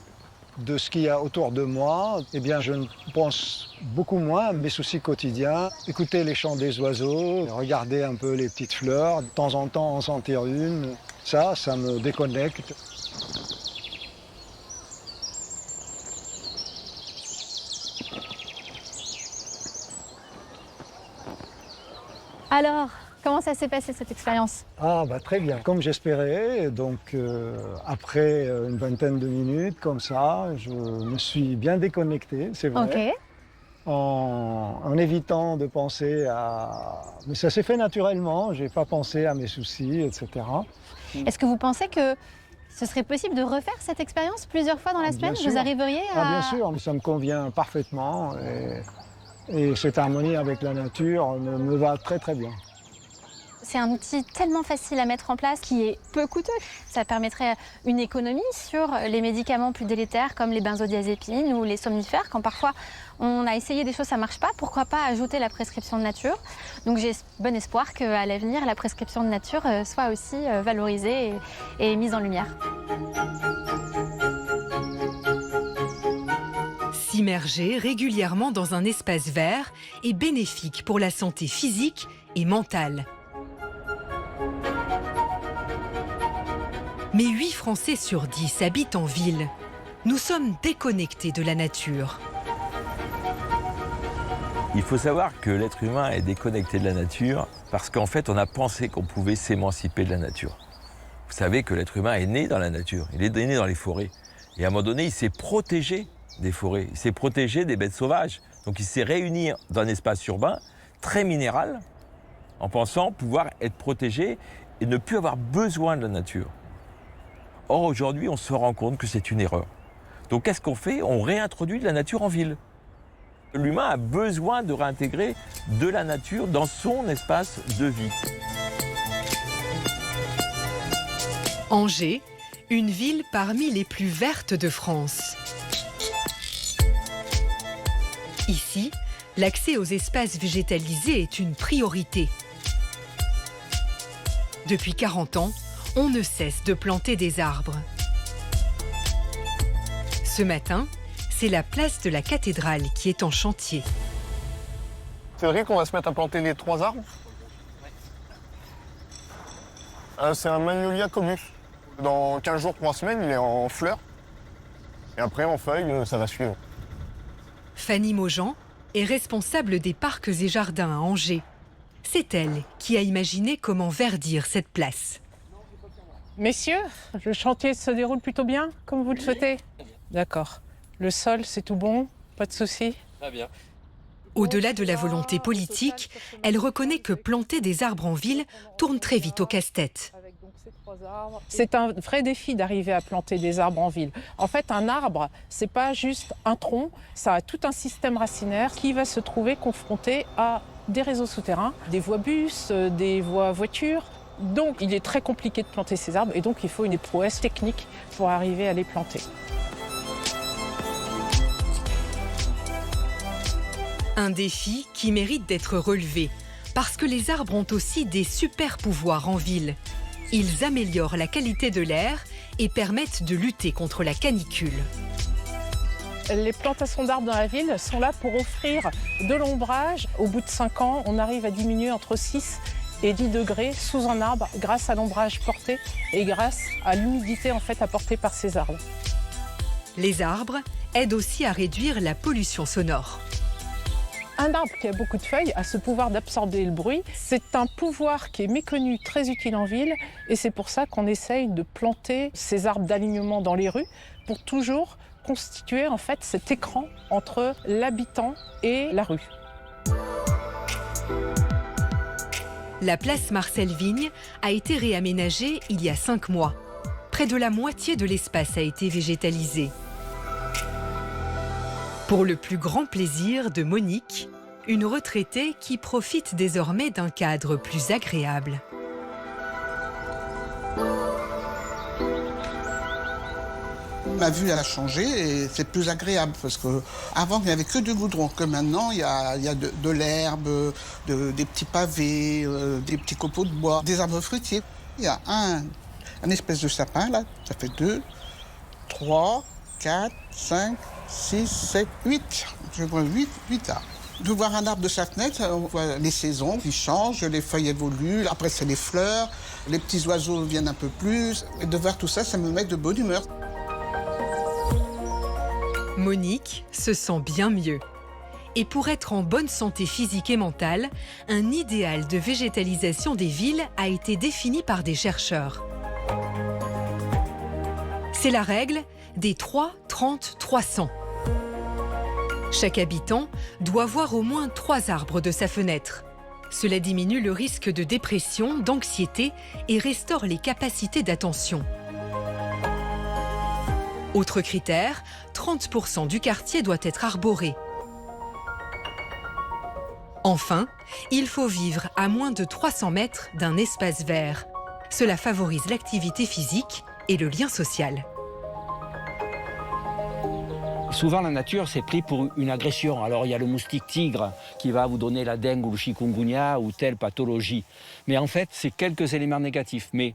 de ce qu'il y a autour de moi, eh bien je ne pense beaucoup moins à mes soucis quotidiens. Écouter les chants des oiseaux, regarder un peu les petites fleurs, de temps en temps en sentir une, ça me déconnecte. Alors, comment ça s'est passé cette expérience? Très bien, comme j'espérais. Donc après une vingtaine de minutes comme ça, je me suis bien déconnecté, c'est vrai. Ok. En évitant de penser à... Mais ça s'est fait naturellement, j'ai pas pensé à mes soucis, etc. Est-ce que vous pensez que ce serait possible de refaire cette expérience plusieurs fois dans la semaine? Vous arriveriez à... Bien sûr, ça me convient parfaitement et cette harmonie avec la nature me va très très bien. C'est un outil tellement facile à mettre en place qui est peu coûteux. Ça permettrait une économie sur les médicaments plus délétères comme les benzodiazépines ou les somnifères. Quand parfois on a essayé des choses, ça ne marche pas, pourquoi pas ajouter la prescription de nature? Donc j'ai bon espoir qu'à l'avenir, la prescription de nature soit aussi valorisée et mise en lumière. S'immerger régulièrement dans un espace vert est bénéfique pour la santé physique et mentale. Mais 8 Français sur 10 habitent en ville. Nous sommes déconnectés de la nature. Il faut savoir que l'être humain est déconnecté de la nature parce qu'en fait, on a pensé qu'on pouvait s'émanciper de la nature. Vous savez que l'être humain est né dans la nature, il est né dans les forêts. Et à un moment donné, il s'est protégé des forêts, il s'est protégé des bêtes sauvages. Donc il s'est réuni dans un espace urbain très minéral en pensant pouvoir être protégé et ne plus avoir besoin de la nature. Or, aujourd'hui, on se rend compte que c'est une erreur. Donc, qu'est-ce qu'on fait? On réintroduit de la nature en ville. L'humain a besoin de réintégrer de la nature dans son espace de vie. Angers, une ville parmi les plus vertes de France. Ici, l'accès aux espaces végétalisés est une priorité. Depuis 40 ans, on ne cesse de planter des arbres. Ce matin, c'est la place de la cathédrale qui est en chantier. C'est vrai qu'on va se mettre à planter les 3 arbres. C'est un Magnolia comus. Dans 15 jours, 3 semaines, il est en fleurs. Et après, en feuilles, ça va suivre. Fanny Maujean est responsable des parcs et jardins à Angers. C'est elle qui a imaginé comment verdir cette place. Messieurs, le chantier se déroule plutôt bien, comme vous le souhaitez? D'accord. Le sol, c'est tout bon? Pas de soucis? Très bien. Au-delà de la volonté politique, elle reconnaît que planter des arbres en ville tourne très vite au casse-tête. C'est un vrai défi d'arriver à planter des arbres en ville. En fait, un arbre, c'est pas juste un tronc, ça a tout un système racinaire qui va se trouver confronté à des réseaux souterrains, des voies bus, des voies voitures. Donc, il est très compliqué de planter ces arbres et donc il faut une prouesse technique pour arriver à les planter. Un défi qui mérite d'être relevé, parce que les arbres ont aussi des super pouvoirs en ville. Ils améliorent la qualité de l'air et permettent de lutter contre la canicule. Les plantations d'arbres dans la ville sont là pour offrir de l'ombrage. Au bout de 5 ans, on arrive à diminuer entre 6 et 10 degrés sous un arbre grâce à l'ombrage porté et grâce à l'humidité en fait apportée par ces arbres. Les arbres aident aussi à réduire la pollution sonore. Un arbre qui a beaucoup de feuilles a ce pouvoir d'absorber le bruit. C'est un pouvoir qui est méconnu, très utile en ville et c'est pour ça qu'on essaye de planter ces arbres d'alignement dans les rues pour toujours constituer en fait cet écran entre l'habitant et la rue. La place Marcel Vigne a été réaménagée il y a 5 mois. Près de la moitié de l'espace a été végétalisé. Pour le plus grand plaisir de Monique, une retraitée qui profite désormais d'un cadre plus agréable. Ma vue elle a changé et c'est plus agréable parce qu'avant il n'y avait que du goudron, que maintenant il y a de l'herbe, des petits pavés, des petits copeaux de bois, des arbres fruitiers. Il y a un espèce de sapin là, ça fait 2, 3, 4, 5, 6, 7, 8. Je vois 8 arbres. De voir un arbre de sa fenêtre, on voit les saisons qui changent, les feuilles évoluent, après c'est les fleurs, les petits oiseaux viennent un peu plus. Et de voir tout ça, ça me met de bonne humeur. Monique se sent bien mieux. Et pour être en bonne santé physique et mentale, un idéal de végétalisation des villes a été défini par des chercheurs. C'est la règle des 3, 30, 300. Chaque habitant doit voir au moins 3 arbres de sa fenêtre. Cela diminue le risque de dépression, d'anxiété et restaure les capacités d'attention. Autre critère, 30% du quartier doit être arboré. Enfin, il faut vivre à moins de 300 mètres d'un espace vert. Cela favorise l'activité physique et le lien social. Souvent, la nature, c'est pris pour une agression. Alors, il y a le moustique tigre qui va vous donner la dengue ou le chikungunya ou telle pathologie. Mais en fait, c'est quelques éléments négatifs. Mais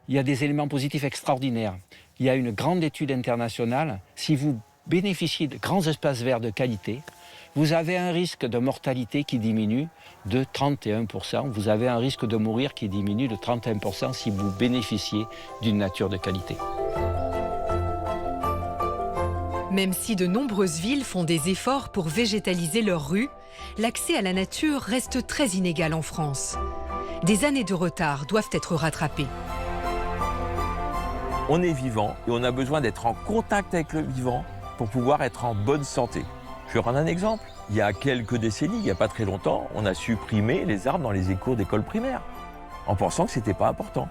il y a des éléments positifs extraordinaires. Il y a une grande étude internationale. Si vous bénéficiez de grands espaces verts de qualité, vous avez un risque de mortalité qui diminue de 31%. Vous avez un risque de mourir qui diminue de 31% si vous bénéficiez d'une nature de qualité. Même si de nombreuses villes font des efforts pour végétaliser leurs rues, l'accès à la nature reste très inégal en France. Des années de retard doivent être rattrapées. On est vivant et on a besoin d'être en contact avec le vivant pour pouvoir être en bonne santé. Je vais prendre un exemple. Il y a quelques décennies, il n'y a pas très longtemps, on a supprimé les arbres dans les écoles d'école primaire en pensant que ce n'était pas important.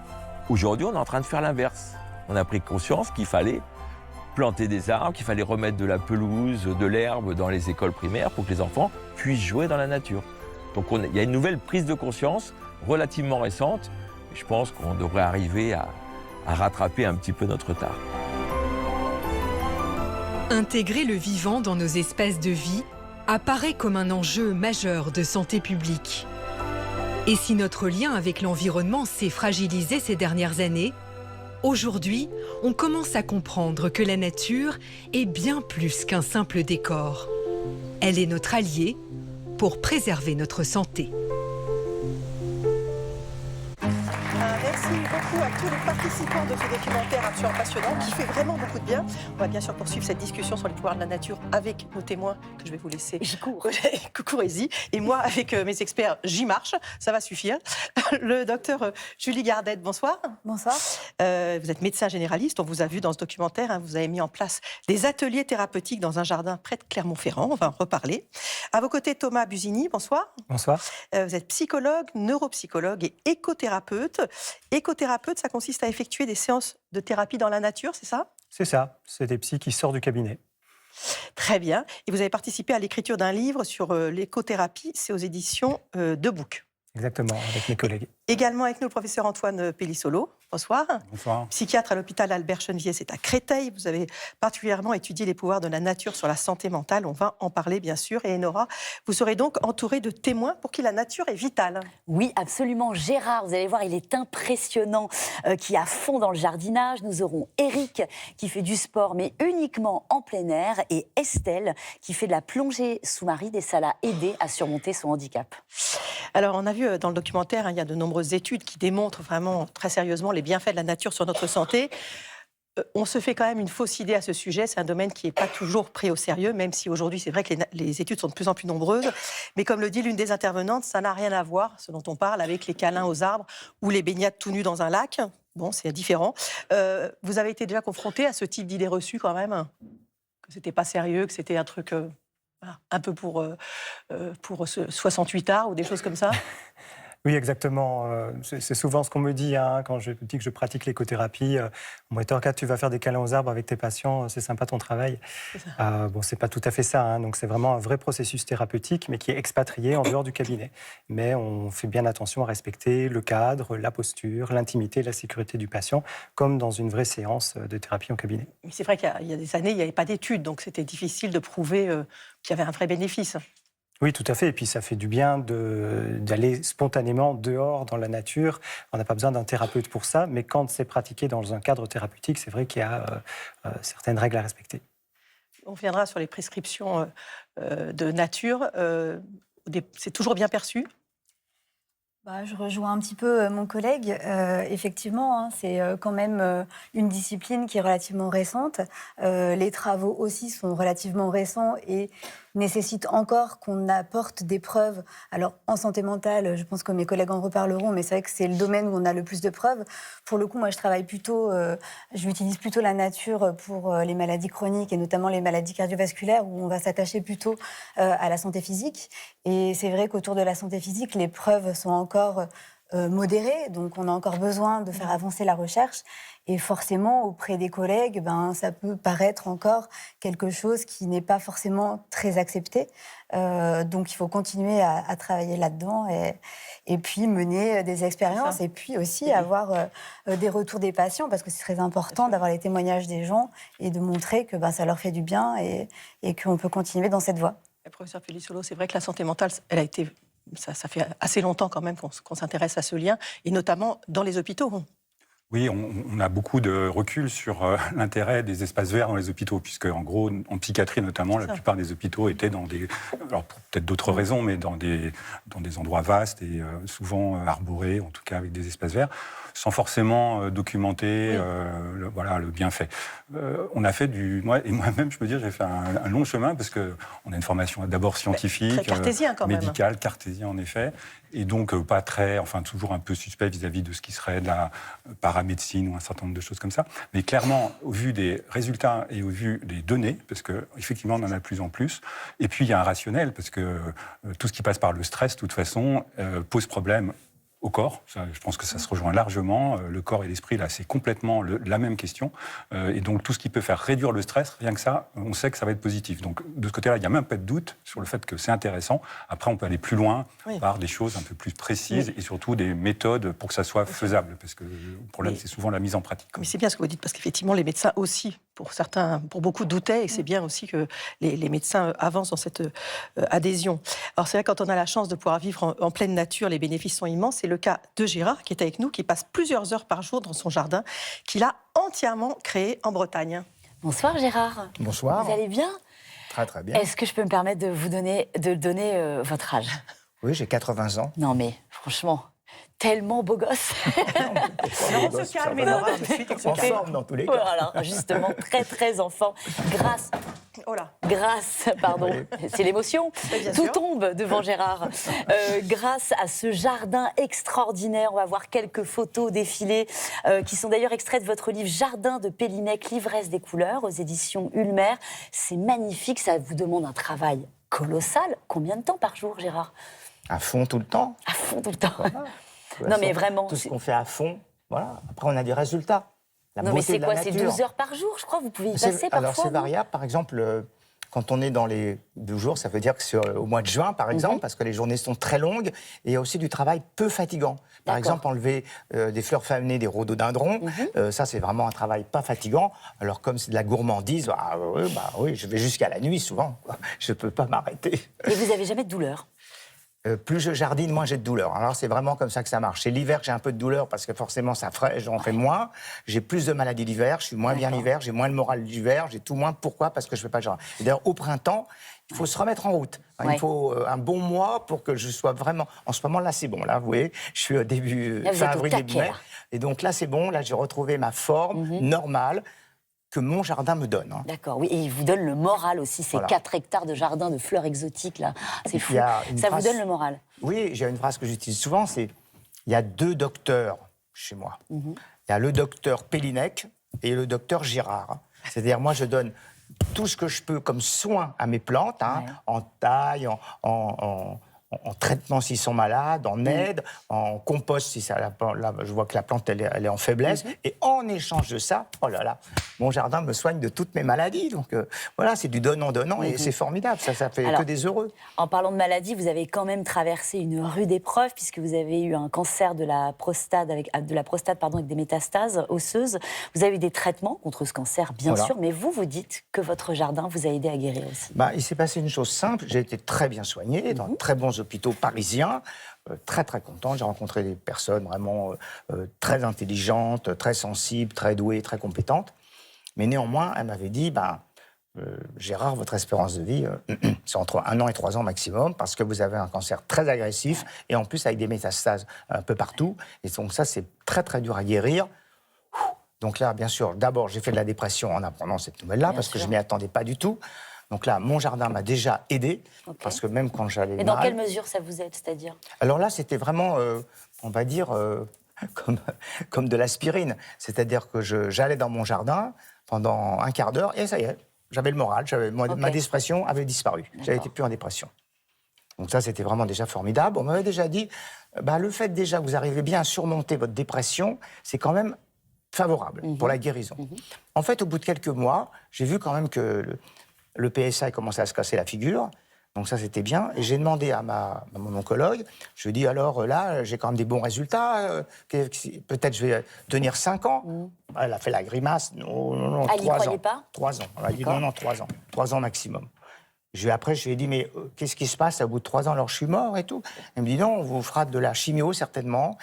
Aujourd'hui, on est en train de faire l'inverse. On a pris conscience qu'il fallait planter des arbres, qu'il fallait remettre de la pelouse, de l'herbe dans les écoles primaires pour que les enfants puissent jouer dans la nature. Donc il y a une nouvelle prise de conscience relativement récente. Je pense qu'on devrait arriver à rattraper un petit peu notre retard. Intégrer le vivant dans nos espaces de vie apparaît comme un enjeu majeur de santé publique. Et si notre lien avec l'environnement s'est fragilisé ces dernières années, aujourd'hui, on commence à comprendre que la nature est bien plus qu'un simple décor. Elle est notre allié pour préserver notre santé. Merci beaucoup à tous les participants de ce documentaire absolument passionnant qui fait vraiment beaucoup de bien. On va bien sûr poursuivre cette discussion sur les pouvoirs de la nature avec nos témoins que je vais vous laisser. J'y cours. Courez-y. Et moi, avec mes experts, j'y marche. Ça va suffire. Le docteur Julie Gardette, bonsoir. Bonsoir. Vous êtes médecin généraliste. On vous a vu dans ce documentaire. Hein, vous avez mis en place des ateliers thérapeutiques dans un jardin près de Clermont-Ferrand. On va en reparler. À vos côtés, Thomas Busigny, bonsoir. Bonsoir. Vous êtes psychologue, neuropsychologue et écothérapeute. Écothérapeute, ça consiste à effectuer des séances de thérapie dans la nature, c'est ça? C'est ça, c'est des psys qui sortent du cabinet. Très bien. Et vous avez participé à l'écriture d'un livre sur l'écothérapie, c'est aux éditions Debook. Exactement, avec mes collègues. Également avec nous le professeur Antoine Pellissolo. Bonsoir. Bonsoir. Psychiatre à l'hôpital Albert Chenevier, c'est à Créteil. Vous avez particulièrement étudié les pouvoirs de la nature sur la santé mentale. On va en parler, bien sûr. Et Enora, vous serez donc entourée de témoins pour qui la nature est vitale. Oui, absolument. Gérard, vous allez voir, il est impressionnant, qui est à fond dans le jardinage. Nous aurons Eric, qui fait du sport, mais uniquement en plein air. Et Estelle, qui fait de la plongée sous-marine et ça l'a aidé à surmonter son handicap. Alors, on a vu dans le documentaire, hein, il y a de nombreuses études qui démontrent vraiment très sérieusement les bienfaits de la nature sur notre santé. On se fait quand même une fausse idée à ce sujet. C'est un domaine qui n'est pas toujours pris au sérieux, même si aujourd'hui, c'est vrai que les études sont de plus en plus nombreuses. Mais comme le dit l'une des intervenantes, ça n'a rien à voir, ce dont on parle, avec les câlins aux arbres ou les baignades tout nus dans un lac. Bon, c'est différent. Vous avez été déjà confronté à ce type d'idées reçues quand même? Que c'était pas sérieux, que c'était un truc un peu pour 68 arts ou des choses comme ça? Oui, exactement. C'est souvent ce qu'on me dit hein, quand je dis que je pratique l'écothérapie. On me dit, regarde, tu vas faire des câlins aux arbres avec tes patients, c'est sympa ton travail. Bon, c'est pas tout à fait ça. Hein, donc, c'est vraiment un vrai processus thérapeutique, mais qui est expatrié en dehors du cabinet. Mais on fait bien attention à respecter le cadre, la posture, l'intimité, la sécurité du patient, comme dans une vraie séance de thérapie en cabinet. Mais c'est vrai qu'il y a des années, il n'y avait pas d'études, donc c'était difficile de prouver qu'il y avait un vrai bénéfice. Oui, tout à fait. Et puis, ça fait du bien d'aller spontanément dehors dans la nature. On n'a pas besoin d'un thérapeute pour ça. Mais quand c'est pratiqué dans un cadre thérapeutique, c'est vrai qu'il y a certaines règles à respecter. On reviendra sur les prescriptions de nature. C'est toujours bien perçu? Je rejoins un petit peu mon collègue. Effectivement, hein, c'est quand même une discipline qui est relativement récente. Les travaux aussi sont relativement récents et nécessitent encore qu'on apporte des preuves. Alors, en santé mentale, je pense que mes collègues en reparleront, mais c'est vrai que c'est le domaine où on a le plus de preuves. Pour le coup, moi, je travaille plutôt, j'utilise plutôt la nature pour les maladies chroniques et notamment les maladies cardiovasculaires où on va s'attacher plutôt à la santé physique. Et c'est vrai qu'autour de la santé physique, les preuves sont encore modéré, donc on a encore besoin de faire avancer la recherche. Et forcément, auprès des collègues, ça peut paraître encore quelque chose qui n'est pas forcément très accepté. Donc il faut continuer à travailler là-dedans et puis mener des expériences et puis aussi avoir des retours des patients, parce que c'est très important d'avoir les témoignages des gens et de montrer que ça leur fait du bien et qu'on peut continuer dans cette voie. Professeur Pellissiolo, c'est vrai que la santé mentale, elle a été... Ça fait assez longtemps quand même qu'on s'intéresse à ce lien, et notamment dans les hôpitaux. Oui, on a beaucoup de recul sur l'intérêt des espaces verts dans les hôpitaux, puisque en gros, en psychiatrie notamment, la plupart des hôpitaux étaient dans des... Alors pour peut-être d'autres raisons, mais dans des endroits vastes et souvent arborés, en tout cas avec des espaces verts, sans forcément documenter le bienfait. On a fait moi-même, je peux dire, j'ai fait un long chemin, parce qu'on a une formation d'abord scientifique, très cartésien quand même. médicale, cartésien en effet, et donc pas très, toujours un peu suspect vis-à-vis de ce qui serait de la paramédecine ou un certain nombre de choses comme ça. Mais clairement, au vu des résultats et au vu des données, parce qu'effectivement, on en a de plus en plus, et puis il y a un rationnel, parce que tout ce qui passe par le stress, de toute façon, pose problème au corps. Je pense que ça se rejoint largement. Le corps et l'esprit, là, c'est complètement la même question. Et donc, tout ce qui peut faire réduire le stress, rien que ça, on sait que ça va être positif. Donc, de ce côté-là, il n'y a même pas de doute sur le fait que c'est intéressant. Après, on peut aller plus loin par des choses un peu plus précises et surtout des méthodes pour que ça soit faisable. Parce que le problème, c'est souvent la mise en pratique. Mais c'est bien ce que vous dites, parce qu'effectivement, les médecins aussi, pour beaucoup doutaient, et c'est bien aussi que les médecins avancent dans cette adhésion. Alors c'est vrai, quand on a la chance de pouvoir vivre en pleine nature, les bénéfices sont immenses. C'est le cas de Gérard, qui est avec nous, qui passe plusieurs heures par jour dans son jardin, qu'il a entièrement créé en Bretagne. Bonsoir Gérard. Bonsoir. Vous allez bien? Très très bien. Est-ce que je peux me permettre de vous donner votre âge? Oui, j'ai 80 ans. Non mais franchement... Tellement beau gosse. On se calme, Nora, tout de suite, on se calme. En forme dans tous les cas. Voilà, justement, très très enfant. Grâce, c'est l'émotion. Tout tombe devant Gérard. Grâce à ce jardin extraordinaire, on va voir quelques photos défilées qui sont d'ailleurs extraites de votre livre Jardin de Pellinec, l'ivresse des couleurs, aux éditions Ulmer. C'est magnifique, ça vous demande un travail colossal. Combien de temps par jour, Gérard? À fond tout le temps. À fond tout le temps. Voilà. Non mais vraiment... Tout ce qu'on fait à fond, voilà. Après on a des résultats. Non mais c'est quoi? C'est 12 heures par jour, je crois, vous pouvez y passer parfois? Alors c'est variable, par exemple... Quand on est dans les 2 jours, ça veut dire que c'est au mois de juin, par exemple, parce que les journées sont très longues, et il y a aussi du travail peu fatigant. Par exemple, enlever des fleurs fanées, des rhododendrons, ça c'est vraiment un travail pas fatigant. Alors comme c'est de la gourmandise, oui, je vais jusqu'à la nuit souvent, quoi. Je peux pas m'arrêter. Et vous avez jamais de douleur? Plus je jardine, moins j'ai de douleur. Alors c'est vraiment comme ça que ça marche. C'est l'hiver que j'ai un peu de douleur parce que forcément j'en fais moins. J'ai plus de maladies l'hiver, je suis moins bien l'hiver, j'ai moins le moral l'hiver, j'ai tout moins. Pourquoi? Parce que je fais pas de jardin. D'ailleurs au printemps, il faut se remettre en route. Il faut un bon mois pour que je sois vraiment... En ce moment là c'est bon, là vous voyez, je suis au début, fin avril, début mai. Et donc là c'est bon, là j'ai retrouvé ma forme normale que mon jardin me donne. D'accord, oui, et il vous donne le moral aussi, ces 4 hectares de jardin de fleurs exotiques, là. C'est fou, ça vous donne le moral. Oui, j'ai une phrase que j'utilise souvent, c'est il y a 2 docteurs chez moi. Il y a le docteur Pellinec et le docteur Gérard. C'est-à-dire, moi, je donne tout ce que je peux comme soin à mes plantes, en taille, en traitement s'ils sont malades, en aide, en compost si ça, là, je vois que la plante elle est en faiblesse. Et en échange de ça, oh là là, mon jardin me soigne de toutes mes maladies. Donc voilà, c'est du donnant-donnant et c'est formidable. Ça fait que des heureux. En parlant de maladies, vous avez quand même traversé une rude épreuve puisque vous avez eu un cancer de la prostate avec des métastases osseuses. Vous avez eu des traitements contre ce cancer, bien sûr, mais vous dites que votre jardin vous a aidé à guérir aussi. Il s'est passé une chose simple. J'ai été très bien soigné dans de très bons hôpitaux parisiens, très très content. J'ai rencontré des personnes vraiment très intelligentes, très sensibles, très douées, très compétentes. Mais néanmoins, elle m'avait dit, Gérard, votre espérance de vie, c'est entre 1 an et 3 ans maximum, parce que vous avez un cancer très agressif, et en plus avec des métastases un peu partout. Et donc ça, c'est très très dur à guérir. Donc là, bien sûr, d'abord, j'ai fait de la dépression en apprenant cette nouvelle-là, parce que je ne m'y attendais pas du tout. Donc là, mon jardin m'a déjà aidé, parce que même quand j'allais mal... Et dans quelle mesure ça vous aide, c'est-à-dire? Alors là, c'était vraiment, on va dire, comme de l'aspirine. C'est-à-dire que j'allais dans mon jardin pendant un quart d'heure, et ça y est, j'avais le moral, ma dépression avait disparu. J'avais été plus en dépression. Donc ça, c'était vraiment déjà formidable. On m'avait déjà dit, le fait déjà que vous arrivez bien à surmonter votre dépression, c'est quand même favorable pour la guérison. En fait, au bout de quelques mois, j'ai vu quand même que le PSA commençait à se casser la figure. Donc ça, c'était bien. Et j'ai demandé à mon oncologue, je lui ai dit, alors là, j'ai quand même des bons résultats, peut-être je vais tenir 5 ans. Elle a fait la grimace, non, 3 ans. Elle n'y croyait pas ? 3 ans. Elle a dit, non, 3 ans. 3 ans maximum. Après, je lui ai dit, mais qu'est-ce qui se passe au bout de 3 ans, alors je suis mort et tout. Elle me dit, non, on vous fera de la chimio, certainement.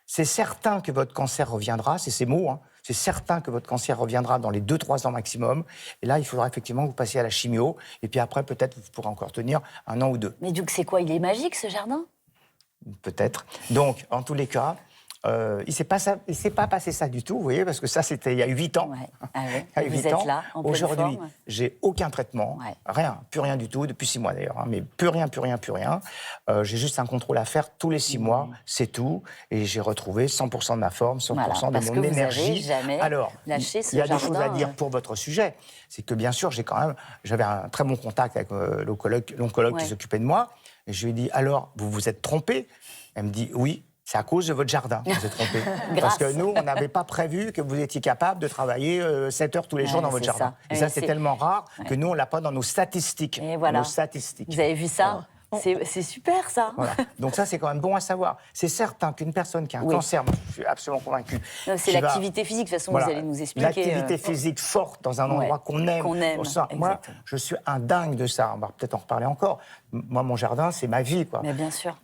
C'est certain que votre cancer reviendra, c'est ces mots, c'est certain que votre cancer reviendra dans les 2-3 ans maximum. Et là, il faudra effectivement que vous passiez à la chimio. Et puis après, peut-être, vous pourrez encore tenir 1 an ou 2. Mais donc, c'est quoi? Il est magique, ce jardin? Peut-être. Donc, en tous les cas, il ne s'est pas passé ça du tout, vous voyez, parce que ça, c'était il y a 8 ans. Ouais. Il y a 8 vous êtes ans. là, en pleine Aujourd'hui, forme. j'ai aucun traitement, rien, plus rien du tout, depuis 6 mois d'ailleurs, mais plus rien. J'ai juste un contrôle à faire tous les 6 mois, c'est tout, et j'ai retrouvé 100% de ma forme, 100% de mon énergie. Alors, il y a des choses à dire pour votre sujet, c'est que bien sûr, j'avais un très bon contact avec l'oncologue qui s'occupait de moi, et je lui ai dit, alors, vous vous êtes trompé? Elle me dit, oui. C'est à cause de votre jardin, vous vous êtes trompé. Parce que nous, on n'avait pas prévu que vous étiez capable de travailler 7 heures tous les jours dans votre jardin. Et ça, c'est tellement rare que nous, on ne l'a pas dans nos statistiques. Et voilà. Nos statistiques. Vous avez vu ça? C'est super, ça. Voilà. Donc ça, c'est quand même bon à savoir. C'est certain qu'une personne qui a un cancer, moi, je suis absolument convaincu. C'est l'activité physique, de toute façon, vous allez nous expliquer. L'activité physique forte dans un endroit qu'on aime. Moi, je suis un dingue de ça. On va peut-être en reparler encore. Moi, mon jardin, c'est ma vie, quoi. Mais bien sûr.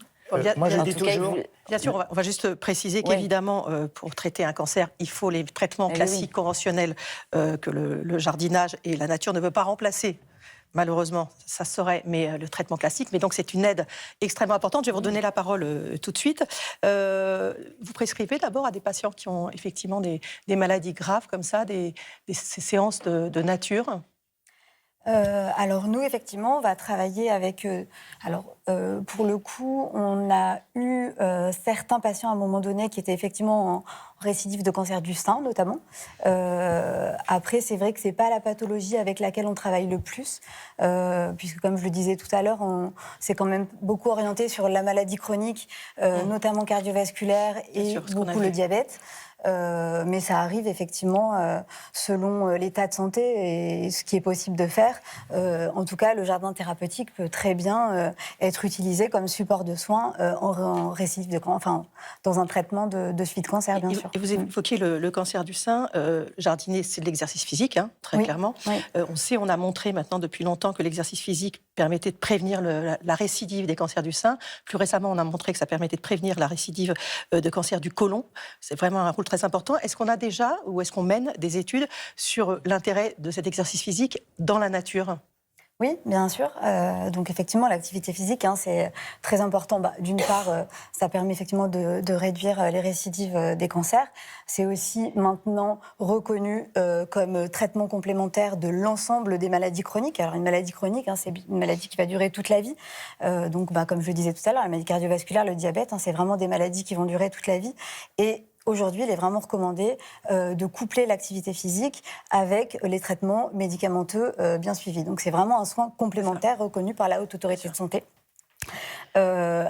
Moi, je dis toujours... Bien sûr, on va juste préciser qu'évidemment, pour traiter un cancer, il faut les traitements classiques, conventionnels, que le jardinage et la nature ne veut pas remplacer. Malheureusement, ça serait, mais le traitement classique. Mais donc, c'est une aide extrêmement importante. Je vais vous redonner la parole tout de suite. Vous prescrivez d'abord à des patients qui ont effectivement des maladies graves comme ça, ces séances de nature? Alors nous, effectivement, on va travailler avec... pour le coup, on a eu certains patients à un moment donné qui étaient effectivement en récidive de cancer du sein, notamment. Après, c'est vrai que ce n'est pas la pathologie avec laquelle on travaille le plus, puisque, comme je le disais tout à l'heure, on s'est quand même beaucoup orienté sur la maladie chronique, notamment cardiovasculaire et beaucoup le diabète. Mais ça arrive effectivement selon l'état de santé et ce qui est possible de faire. En tout cas, le jardin thérapeutique peut très bien être utilisé comme support de soins en récidive de cancer, dans un traitement de suite cancer, bien sûr. Et vous évoquiez le cancer du sein. Jardiner, c'est de l'exercice physique, très clairement. Oui. On a montré maintenant depuis longtemps que l'exercice physique permettait de prévenir la récidive des cancers du sein. Plus récemment, on a montré que ça permettait de prévenir la récidive de cancer du côlon. C'est vraiment un rôle très important. Est-ce qu'on a déjà, ou est-ce qu'on mène des études sur l'intérêt de cet exercice physique dans la nature ? Oui, bien sûr. Donc effectivement, l'activité physique, c'est très important. D'une part, ça permet effectivement de réduire les récidives des cancers. C'est aussi maintenant reconnu comme traitement complémentaire de l'ensemble des maladies chroniques. Alors une maladie chronique, c'est une maladie qui va durer toute la vie. Donc comme je le disais tout à l'heure, la maladie cardiovasculaire, le diabète, c'est vraiment des maladies qui vont durer toute la vie. Et aujourd'hui, il est vraiment recommandé de coupler l'activité physique avec les traitements médicamenteux bien suivis. Donc c'est vraiment un soin complémentaire reconnu par la Haute Autorité de Santé.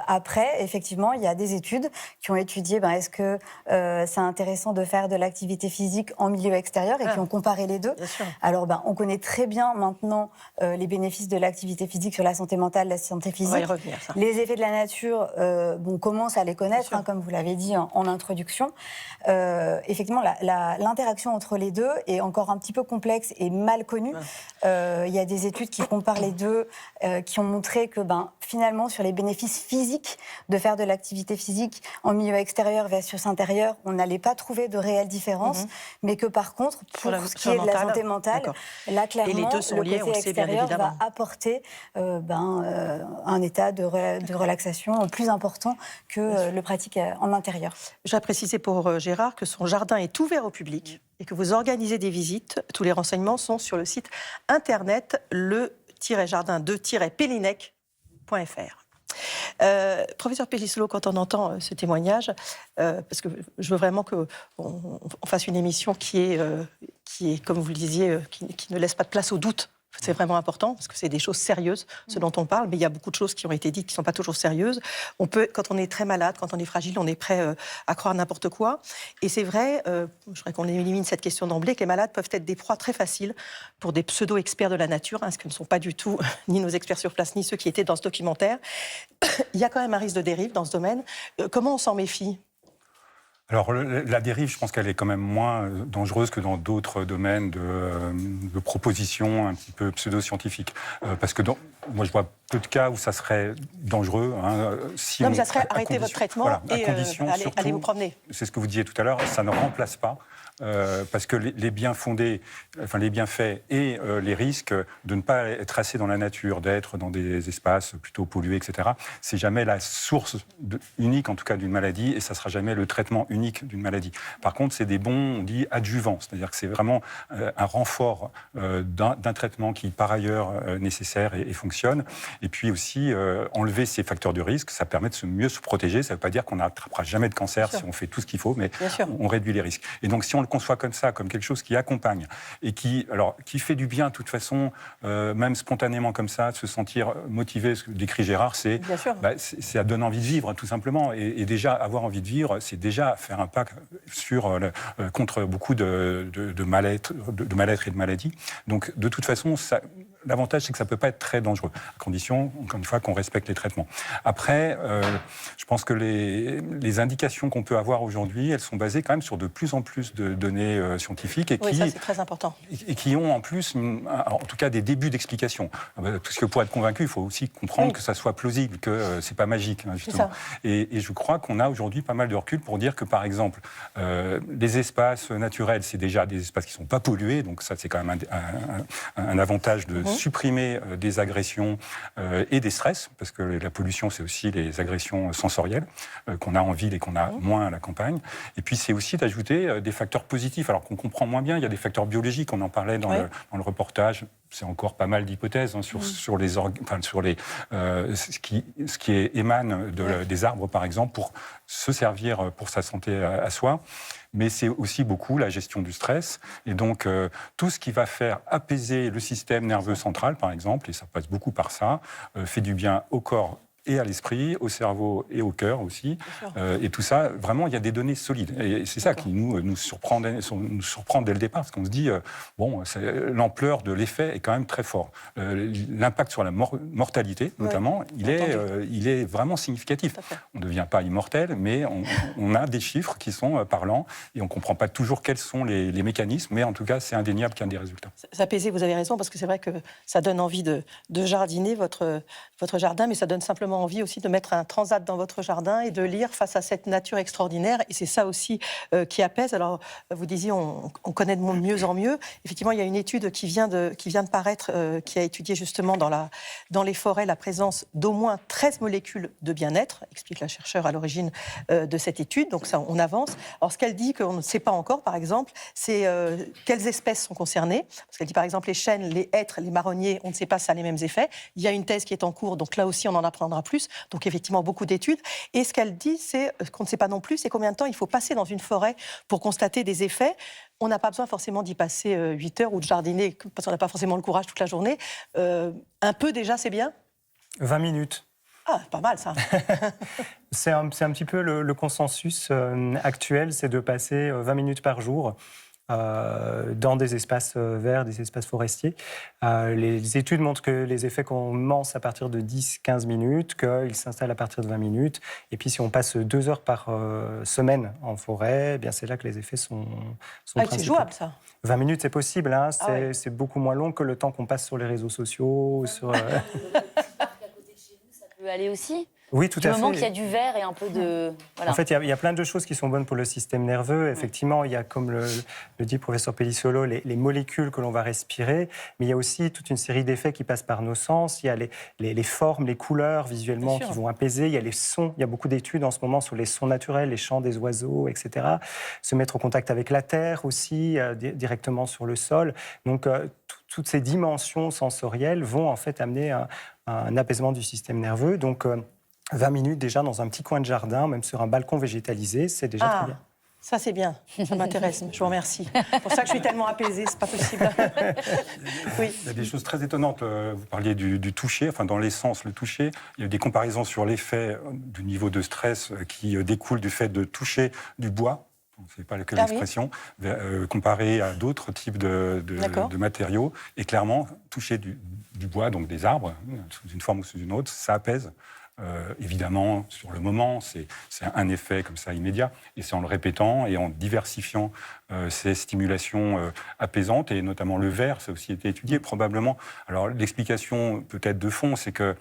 Après, effectivement, il y a des études qui ont étudié est-ce que c'est intéressant de faire de l'activité physique en milieu extérieur et qui ont comparé les deux. Alors, on connaît très bien maintenant les bénéfices de l'activité physique sur la santé mentale, la santé physique. On va y revenir, ça. Les effets de la nature, on commence à les connaître, comme vous l'avez dit en introduction. Effectivement, l'interaction entre les deux est encore un petit peu complexe et mal connue. Il y a des études qui comparent les deux, qui ont montré que finalement, sur les bénéfices physiques de faire de l'activité physique en milieu extérieur versus intérieur, on n'allait pas trouver de réelles différences, mais que par contre, pour ce qui est de la santé mentale, là, clairement, les deux sont liés, le côté extérieur va apporter un état de relaxation plus important que le pratique en intérieur. Je vais préciser pour Gérard que son jardin est ouvert au public et que vous organisez des visites. Tous les renseignements sont sur le site internet le-jardin2-pélinec.fr. Professeur Pellicelot, quand on entend ce témoignage, parce que je veux vraiment qu'on fasse une émission qui est, comme vous le disiez, qui ne laisse pas de place au doute C'est vraiment important parce que c'est des choses sérieuses, ce dont on parle, mais il y a beaucoup de choses qui ont été dites qui ne sont pas toujours sérieuses. On peut, quand on est très malade, quand on est fragile, on est prêt à croire n'importe quoi. Et c'est vrai, je voudrais qu'on élimine cette question d'emblée, que les malades peuvent être des proies très faciles pour des pseudo-experts de la nature, ce que ne sont pas du tout ni nos experts sur place, ni ceux qui étaient dans ce documentaire. Il y a quand même un risque de dérive dans ce domaine. Comment on s'en méfie ? Alors, la dérive, je pense qu'elle est quand même moins dangereuse que dans d'autres domaines de propositions un petit peu pseudo-scientifiques. Parce que moi, je vois peu de cas où ça serait dangereux. Si non, mais ça serait arrêter votre traitement et allez vous promener. C'est ce que vous disiez tout à l'heure, ça ne remplace pas. Parce que les bien fondés, enfin les bienfaits et les risques de ne pas être assez dans la nature, d'être dans des espaces plutôt pollués, etc., c'est jamais la source unique, en tout cas, d'une maladie, et ça sera jamais le traitement unique d'une maladie. Par contre, c'est des bons, on dit, adjuvants, c'est-à-dire que c'est vraiment un renfort d'un traitement qui, par ailleurs, est nécessaire et fonctionne. Et puis aussi, enlever ces facteurs de risque, ça permet de mieux se protéger. Ça ne veut pas dire qu'on n'attrapera jamais de cancer si on fait tout ce qu'il faut, mais on réduit les risques. Et donc, si on le conçoit comme ça, comme quelque chose qui accompagne et qui fait du bien de toute façon, même spontanément comme ça, de se sentir motivé, ce que décrit Gérard, c'est à donner envie de vivre, tout simplement. Et déjà, avoir envie de vivre, c'est déjà faire un pas contre beaucoup de mal-être et de maladies. Donc, de toute façon, l'avantage, c'est que ça ne peut pas être très dangereux, à condition, encore une fois, qu'on respecte les traitements. Après, je pense que les indications qu'on peut avoir aujourd'hui, elles sont basées quand même sur de plus en plus de données scientifiques et ça, c'est très important. Et qui ont en plus, en tout cas, des débuts d'explication. Parce que pour être convaincu, il faut aussi comprendre que ça soit plausible, que c'est pas magique, justement. Et je crois qu'on a aujourd'hui pas mal de recul pour dire que, par exemple, les espaces naturels, c'est déjà des espaces qui ne sont pas pollués, donc ça, c'est quand même un avantage de supprimer des agressions et des stress, parce que la pollution, c'est aussi les agressions sensorielles qu'on a en ville et qu'on a moins à la campagne. Et puis, c'est aussi d'ajouter des facteurs positifs, alors qu'on comprend moins bien. Il y a des facteurs biologiques, on en parlait dans le reportage. C'est encore pas mal d'hypothèses sur ce qui émane des arbres, par exemple, pour se servir pour sa santé à soi. Mais c'est aussi beaucoup la gestion du stress. Et donc, tout ce qui va faire apaiser le système nerveux central, par exemple, et ça passe beaucoup par ça, fait du bien au corps et à l'esprit, au cerveau et au cœur aussi. Et tout ça, vraiment, il y a des données solides. Et c'est ça qui nous surprend dès le départ, parce qu'on se dit, l'ampleur de l'effet est quand même très fort. L'impact sur la mortalité, notamment, il est vraiment significatif. On ne devient pas immortel, mais on a des chiffres qui sont parlants, et on ne comprend pas toujours quels sont les mécanismes, mais en tout cas, c'est indéniable qu'il y a des résultats. S'apaiser, vous avez raison, parce que c'est vrai que ça donne envie de jardiner votre jardin, mais ça donne simplement envie aussi de mettre un transat dans votre jardin et de lire face à cette nature extraordinaire. Et c'est ça aussi qui apaise. Alors, vous disiez, on connaît de mieux en mieux. Effectivement, il y a une étude qui vient de paraître, qui a étudié justement dans les forêts la présence d'au moins 13 molécules de bien-être, explique la chercheure à l'origine de cette étude. Donc ça, on avance. Alors, ce qu'elle dit qu'on ne sait pas encore, par exemple, c'est quelles espèces sont concernées. Parce qu'elle dit, par exemple, les chênes, les hêtres, les marronniers, on ne sait pas si ça a les mêmes effets. Il y a une thèse qui est en cours, donc là aussi, on en apprendra plus. Donc effectivement, beaucoup d'études. Et ce qu'elle dit, c'est qu'on ne sait pas non plus, c'est combien de temps il faut passer dans une forêt pour constater des effets. On n'a pas besoin forcément d'y passer 8 heures ou de jardiner, parce qu'on n'a pas forcément le courage toute la journée. Un peu déjà, c'est bien ? 20 minutes. Ah, pas mal ça. C'est un petit peu le consensus actuel, c'est de passer 20 minutes par jour dans des espaces verts, des espaces forestiers. Les études montrent que les effets commencent à partir de 10-15 minutes, qu'ils s'installent à partir de 20 minutes. Et puis si on passe 2 heures par semaine en forêt, eh bien c'est là que les effets sont principaux. C'est jouable ça. 20 minutes, c'est possible. Hein, c'est beaucoup moins long que le temps qu'on passe sur les réseaux sociaux. Sur, à côté de chez nous, ça peut aller aussi. Oui, tout à fait. Du moment qu'il y a du vert et un peu de... Voilà. En fait, il y a plein de choses qui sont bonnes pour le système nerveux. Effectivement, il y a, comme le dit le professeur Pellissolo, les molécules que l'on va respirer, mais il y a aussi toute une série d'effets qui passent par nos sens. Il y a les formes, les couleurs visuellement qui vont apaiser. Il y a les sons. Il y a beaucoup d'études en ce moment sur les sons naturels, les chants des oiseaux, etc. Se mettre au contact avec la terre aussi, directement sur le sol. Donc, toutes ces dimensions sensorielles vont en fait amener un apaisement du système nerveux. Donc, 20 minutes déjà dans un petit coin de jardin, même sur un balcon végétalisé, c'est déjà très bien. Ça, c'est bien. Ça m'intéresse. Je vous remercie. C'est pour ça que je suis tellement apaisée. C'est pas possible. Oui. Il y a des choses très étonnantes. Vous parliez du toucher, enfin dans l'essence, le toucher. Il y a eu des comparaisons sur l'effet du niveau de stress qui découle du fait de toucher du bois. Je ne sais pas quelle expression, comparé à d'autres types de matériaux. Et clairement, toucher du bois, donc des arbres, sous une forme ou sous une autre, ça apaise. Évidemment, sur le moment, c'est un effet comme ça immédiat. Et c'est en le répétant et en diversifiant ces stimulations apaisantes, et notamment le verre, ça a aussi été étudié probablement. Alors l'explication peut-être de fond, c'est que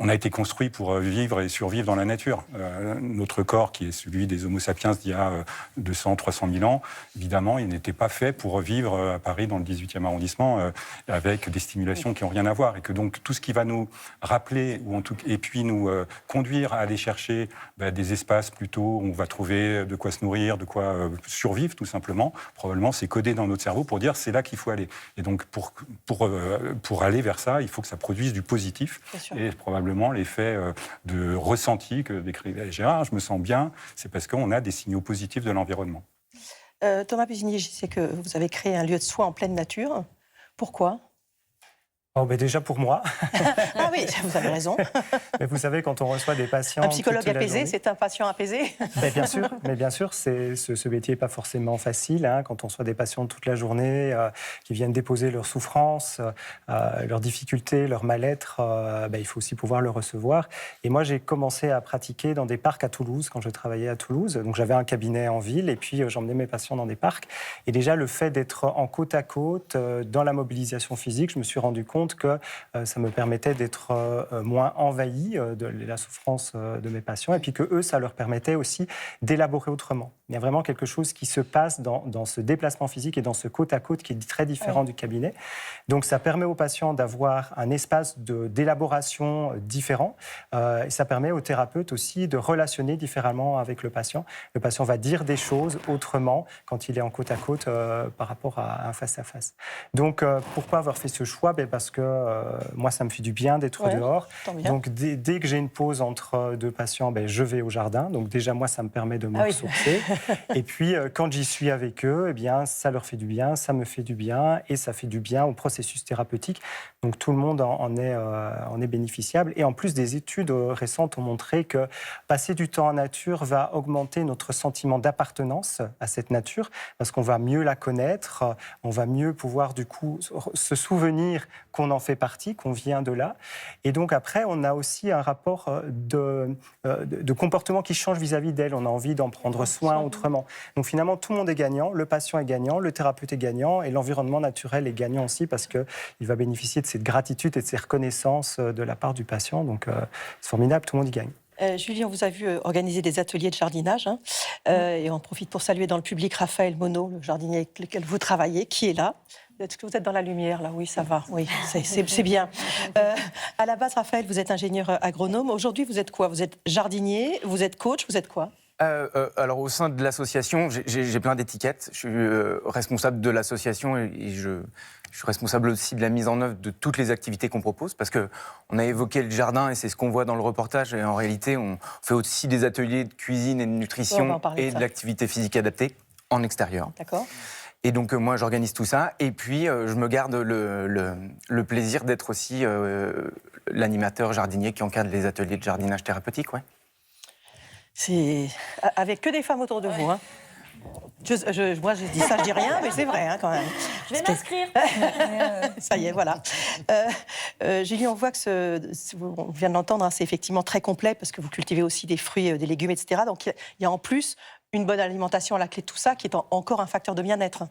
on a été construit pour vivre et survivre dans la nature. Notre corps, qui est celui des Homo sapiens d'il y a 200, 300 000 ans, évidemment, il n'était pas fait pour vivre à Paris, dans le 18e arrondissement, avec des stimulations qui n'ont rien à voir. Et que donc, tout ce qui va nous rappeler, et puis nous conduire à aller chercher des espaces plutôt où on va trouver de quoi se nourrir, de quoi survivre, tout simplement, probablement, c'est codé dans notre cerveau pour dire c'est là qu'il faut aller. Et donc, pour aller vers ça, il faut que ça produise du positif. Et probablement, l'effet de ressenti que décrivait Gérard, je me sens bien, c'est parce qu'on a des signaux positifs de l'environnement. Thomas Busigny, je sais que vous avez créé un lieu de soins en pleine nature. Pourquoi ? Déjà pour moi. Ah oui, vous avez raison. Mais vous savez, quand on reçoit des patients... Un psychologue apaisé, c'est un patient apaisé. Bien sûr, ce métier n'est pas forcément facile. Quand on reçoit des patients toute la journée qui viennent déposer leurs souffrances, leurs difficultés, leur mal-être, il faut aussi pouvoir le recevoir. Et moi, j'ai commencé à pratiquer dans des parcs à Toulouse, quand je travaillais à Toulouse. Donc j'avais un cabinet en ville et puis j'emmenais mes patients dans des parcs. Et déjà, le fait d'être en côte à côte, dans la mobilisation physique, je me suis rendu compte que ça me permettait d'être moins envahi de la souffrance de mes patients, et puis que eux, ça leur permettait aussi d'élaborer autrement. Il y a vraiment quelque chose qui se passe dans ce déplacement physique et dans ce côte à côte qui est très différent du cabinet. Donc ça permet aux patients d'avoir un espace d'élaboration différent, et ça permet aux thérapeutes aussi de relationner différemment avec le patient. Le patient va dire des choses autrement quand il est en côte à côte par rapport à un face-à-face. Donc pourquoi avoir fait ce choix ? Parce que moi, ça me fait du bien d'être dehors. Donc dès que j'ai une pause entre deux patients, je vais au jardin. Donc déjà, moi, ça me permet de me ressourcer. Et puis, quand j'y suis avec eux, ça leur fait du bien, ça me fait du bien, et ça fait du bien au processus thérapeutique. Donc tout le monde en est bénéficiable. Et en plus, des études récentes ont montré que passer du temps en nature va augmenter notre sentiment d'appartenance à cette nature, parce qu'on va mieux la connaître, on va mieux pouvoir du coup se souvenir qu'on en fait partie, qu'on vient de là. Et donc après, on a aussi un rapport de comportement qui change vis-à-vis d'elle. On a envie d'en prendre soin autrement. Donc finalement, tout le monde est gagnant, le patient est gagnant, le thérapeute est gagnant, et l'environnement naturel est gagnant aussi, parce qu'il va bénéficier de cette gratitude et de cette reconnaissance de la part du patient. Donc c'est formidable, tout le monde y gagne. Julie, on vous a vu organiser des ateliers de jardinage, et on profite pour saluer dans le public Raphaël Monod, le jardinier avec lequel vous travaillez, qui est là. Est-ce que vous êtes dans la lumière, là ? Oui, ça va. Oui, c'est bien. À la base, Raphaël, vous êtes ingénieur agronome. Aujourd'hui, vous êtes quoi ? Vous êtes jardinier, vous êtes coach, vous êtes quoi ? Alors, au sein de l'association, j'ai plein d'étiquettes. Je suis responsable de l'association et je suis responsable aussi de la mise en œuvre de toutes les activités qu'on propose, parce qu'on a évoqué le jardin et c'est ce qu'on voit dans le reportage. Et en réalité, on fait aussi des ateliers de cuisine et de nutrition et de l'activité physique adaptée en extérieur. D'accord. Et donc, moi, j'organise tout ça. Et puis, je me garde le plaisir d'être aussi l'animateur jardinier qui encadre les ateliers de jardinage thérapeutique. Ouais. C'est avec que des femmes autour de vous. Moi, je dis ça, je dis rien, mais c'est vrai quand même. Je vais m'inscrire. Ça y est, voilà. Julie, on voit que on vient de l'entendre, c'est effectivement très complet, parce que vous cultivez aussi des fruits, des légumes, etc. Donc, il y a en plus une bonne alimentation à la clé de tout ça, qui est encore un facteur de bien-être.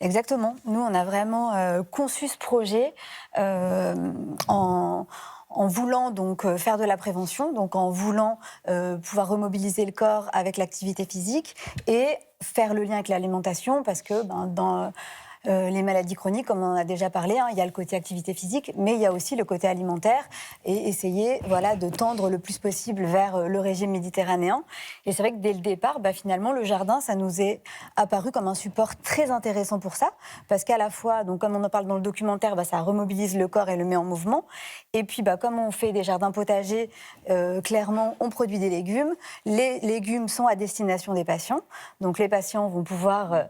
Exactement. Nous, on a vraiment conçu ce projet en voulant donc faire de la prévention, donc en voulant pouvoir remobiliser le corps avec l'activité physique et faire le lien avec l'alimentation, parce que les maladies chroniques, comme on en a déjà parlé. Il y a le côté activité physique, mais il y a aussi le côté alimentaire et essayer de tendre le plus possible vers le régime méditerranéen. Et c'est vrai que dès le départ, finalement, le jardin, ça nous est apparu comme un support très intéressant pour ça, parce qu'à la fois, donc, comme on en parle dans le documentaire, ça remobilise le corps et le met en mouvement. Et puis, comme on fait des jardins potagers, clairement, on produit des légumes. Les légumes sont à destination des patients. Donc, les patients vont pouvoir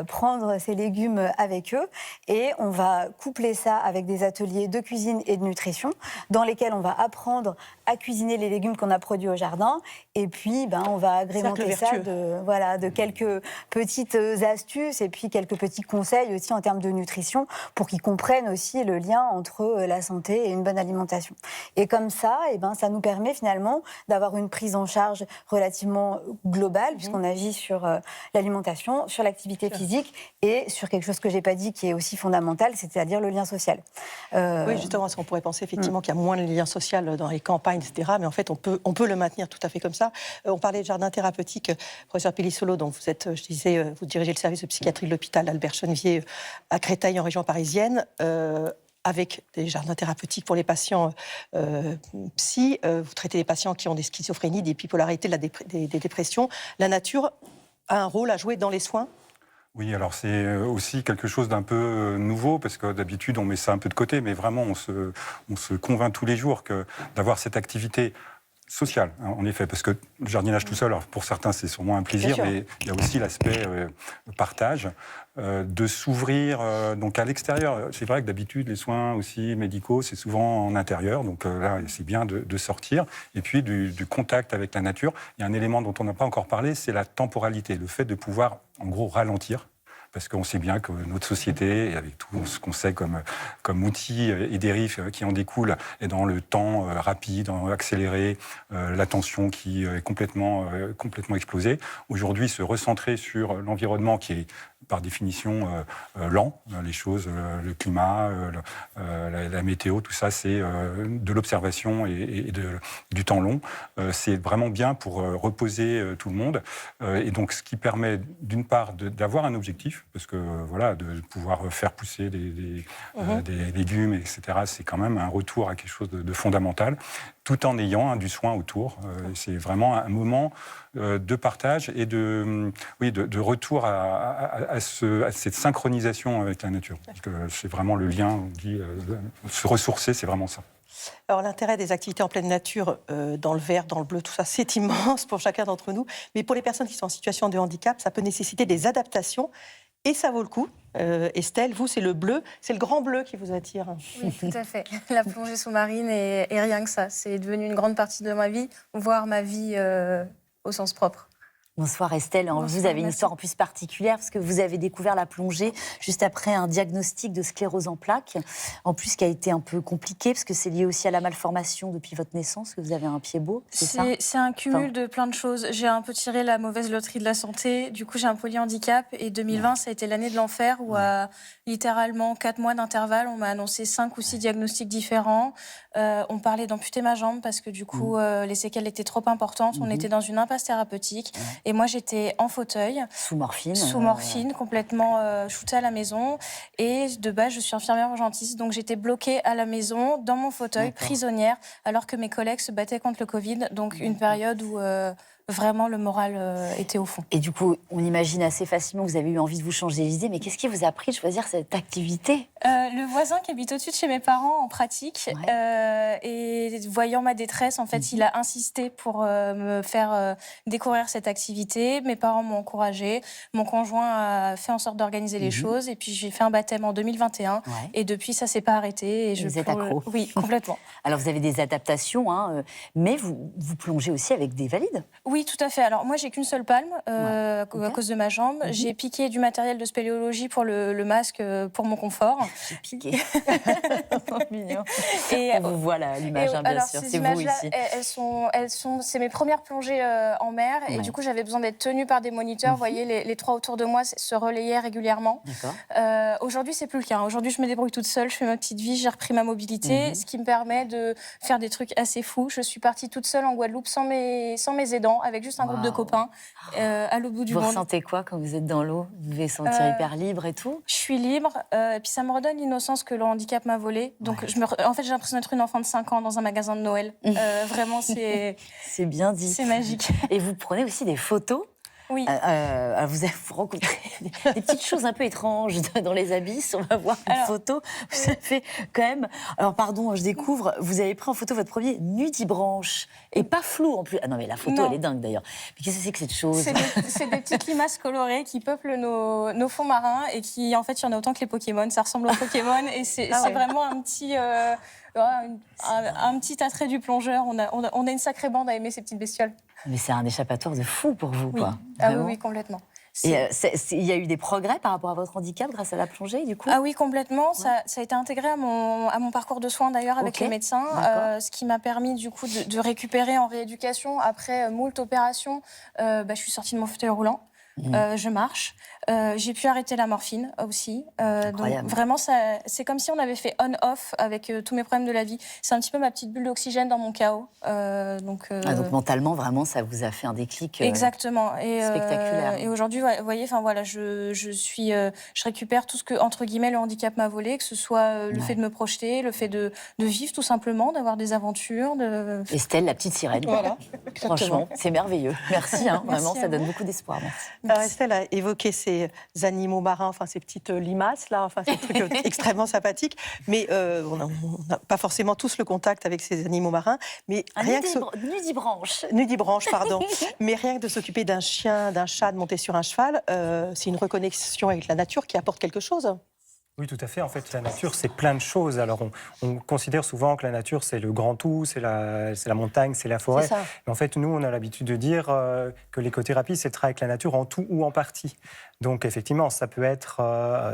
prendre ces légumes avec eux. Et on va coupler ça avec des ateliers de cuisine et de nutrition, dans lesquels on va apprendre à cuisiner les légumes qu'on a produits au jardin. Et puis, on va agrémenter ça de quelques petites astuces et puis quelques petits conseils aussi en termes de nutrition pour qu'ils comprennent aussi le lien entre la santé et une bonne alimentation. Et comme ça, ça nous permet finalement d'avoir une prise en charge relativement globale, puisqu'on agit sur l'alimentation, sur l'activité physique et sur quelque chose que je n'ai pas dit qui est aussi fondamental, c'est-à-dire le lien social. Oui, justement, parce qu'on pourrait penser effectivement qu'il y a moins de lien social dans les campagnes, etc. Mais en fait, on peut le maintenir tout à fait comme ça. On parlait de jardin thérapeutique, professeur Pellissolo, donc vous êtes, je disais, vous dirigez le service de psychiatrie de l'hôpital Albert Chenevier à Créteil, en région parisienne. Avec des jardins thérapeutiques pour les patients psy. Vous traitez des patients qui ont des schizophrénies, des bipolarités, des dépressions. La nature a un rôle à jouer dans les soins? Oui, alors c'est aussi quelque chose d'un peu nouveau, parce que d'habitude on met ça un peu de côté, mais vraiment on se convainc tous les jours que d'avoir cette activité sociale, en effet, parce que le jardinage tout seul, alors pour certains c'est sûrement un plaisir, mais il y a aussi l'aspect partage, de s'ouvrir donc à l'extérieur. C'est vrai que d'habitude les soins aussi médicaux c'est souvent en intérieur, donc là c'est bien de sortir, et puis du contact avec la nature. Il y a un élément dont on n'a pas encore parlé, c'est la temporalité, le fait de pouvoir en gros ralentir. Parce qu'on sait bien que notre société, avec tout ce qu'on sait comme outils et dérives qui en découlent, est dans le temps rapide, accéléré, l'attention qui est complètement explosée. Aujourd'hui, se recentrer sur l'environnement qui est par définition lent, les choses, le climat, la météo, tout ça, c'est de l'observation et du temps long. C'est vraiment bien pour reposer tout le monde. Et donc, ce qui permet, d'une part, d'avoir un objectif, parce que voilà, de pouvoir faire pousser des légumes, etc., c'est quand même un retour à quelque chose de fondamental, tout en ayant du soin autour. C'est vraiment un moment de partage et de retour à cette synchronisation avec la nature. Parce que c'est vraiment le lien, on dit, se ressourcer, c'est vraiment ça. Alors l'intérêt des activités en pleine nature, dans le vert, dans le bleu, tout ça, c'est immense pour chacun d'entre nous. Mais pour les personnes qui sont en situation de handicap, ça peut nécessiter des adaptations. Et ça vaut le coup. Estelle, vous, c'est le bleu, c'est le grand bleu qui vous attire. Oui, tout à fait. La plongée sous-marine et rien que ça. C'est devenu une grande partie de ma vie, voire ma vie au sens propre. Bonsoir Estelle. Bonsoir, vous avez une histoire en plus particulière parce que vous avez découvert la plongée juste après un diagnostic de sclérose en plaques, en plus qui a été un peu compliqué parce que c'est lié aussi à la malformation depuis votre naissance, que vous avez un pied beau, c'est un cumul de plein de choses. J'ai un peu tiré la mauvaise loterie de la santé, du coup j'ai un polyhandicap et 2020 ça a été l'année de l'enfer où à littéralement 4 mois d'intervalle on m'a annoncé 5 ou 6 diagnostics différents. On parlait d'amputer ma jambe parce que du coup les séquelles étaient trop importantes, on était dans une impasse thérapeutique. Et moi, j'étais en fauteuil. Sous morphine. Sous morphine, complètement shootée à la maison. Et de base, je suis infirmière urgentiste. Donc, j'étais bloquée à la maison, dans mon fauteuil, prisonnière, alors que mes collègues se battaient contre le Covid. Donc, une période où vraiment le moral était au fond. Et du coup, on imagine assez facilement que vous avez eu envie de vous changer les idées. Mais qu'est-ce qui vous a pris de choisir cette activité ? Le voisin qui habite au-dessus de chez mes parents en pratique. Et voyant ma détresse, en fait, il a insisté pour me faire découvrir cette activité. Mes parents m'ont encouragée. Mon conjoint a fait en sorte d'organiser les choses. Et puis, j'ai fait un baptême en 2021. Et depuis, ça ne s'est pas arrêté. Et vous êtes accro. Oui, complètement. Alors, vous avez des adaptations, mais vous plongez aussi avec des valides. Oui, tout à fait. Alors, moi, j'ai qu'une seule palme à cause de ma jambe. J'ai piqué du matériel de spéléologie pour le masque pour mon confort. J'ai piqué. Mignon. Et on vous voit là, l'image, bien sûr. C'est vous ici. C'est mes premières plongées en mer. Et du coup, j'avais besoin d'être tenue par des moniteurs. Vous voyez, les 3 autour de moi se relayaient régulièrement. Aujourd'hui, c'est plus le cas. Aujourd'hui, je me débrouille toute seule. Je fais ma petite vie. J'ai repris ma mobilité, ce qui me permet de faire des trucs assez fous. Je suis partie toute seule en Guadeloupe sans mes aidants, avec juste un groupe de copains à l'autre bout du monde. Vous ressentez quoi quand vous êtes dans l'eau? Vous devez sentir hyper libre et tout? Je suis libre, et puis ça me redonne l'innocence que le handicap m'a volée. Donc en fait, j'ai l'impression d'être une enfant de 5 ans dans un magasin de Noël. Vraiment, c'est... C'est bien dit. C'est magique. Et vous prenez aussi des photos? Oui. Vous avez rencontré des petites choses un peu étranges dans les abysses. On va voir une photo. Vous avez quand même... Alors, pardon, je découvre. Vous avez pris en photo votre premier nudibranche. Et pas flou, en plus. Ah non, mais la photo, elle est dingue, d'ailleurs. Mais qu'est-ce que c'est que cette chose? C'est des petites limaces colorées qui peuplent nos fonds marins et qui, en fait, il y en a autant que les Pokémon. Ça ressemble aux Pokémon. Et c'est vraiment un petit... un petit attrait du plongeur. On a une sacrée bande à aimer ces petites bestioles. Mais c'est un échappatoire de fou pour vous, quoi. Ah oui, complètement. Et il y a eu des progrès par rapport à votre handicap grâce à la plongée, du coup? Ah oui, complètement. Ça a été intégré à mon parcours de soins, d'ailleurs, avec les médecins. Ce qui m'a permis, du coup, de récupérer en rééducation. Après moult opérations, je suis sortie de mon fauteuil roulant. Je marche. J'ai pu arrêter la morphine aussi. Donc vraiment, c'est comme si on avait fait on-off avec tous mes problèmes de la vie. C'est un petit peu ma petite bulle d'oxygène dans mon chaos. Donc mentalement, vraiment, ça vous a fait un déclic exactement. Spectaculaire. Et aujourd'hui, vous voyez, je récupère tout ce que, entre guillemets, le handicap m'a volé, que ce soit le fait de me projeter, le fait de vivre tout simplement, d'avoir des aventures. Estelle, la petite sirène. Voilà. Franchement, c'est merveilleux. Merci, vraiment, ça donne beaucoup d'espoir. Merci. Estelle a évoqué ces animaux marins, enfin ces petites limaces là, enfin ces trucs extrêmement sympathiques. Mais on n'a pas forcément tous le contact avec ces animaux marins. Mais nudibranche, pardon. Mais rien que de s'occuper d'un chien, d'un chat, de monter sur un cheval, c'est une reconnexion avec la nature qui apporte quelque chose. Oui, tout à fait. En fait, la nature, c'est plein de choses. Alors, on considère souvent que la nature, c'est le grand tout, c'est la montagne, c'est la forêt. Mais en fait, nous, on a l'habitude de dire que l'écothérapie, c'est le travail avec la nature en tout ou en partie. Donc, effectivement, ça peut être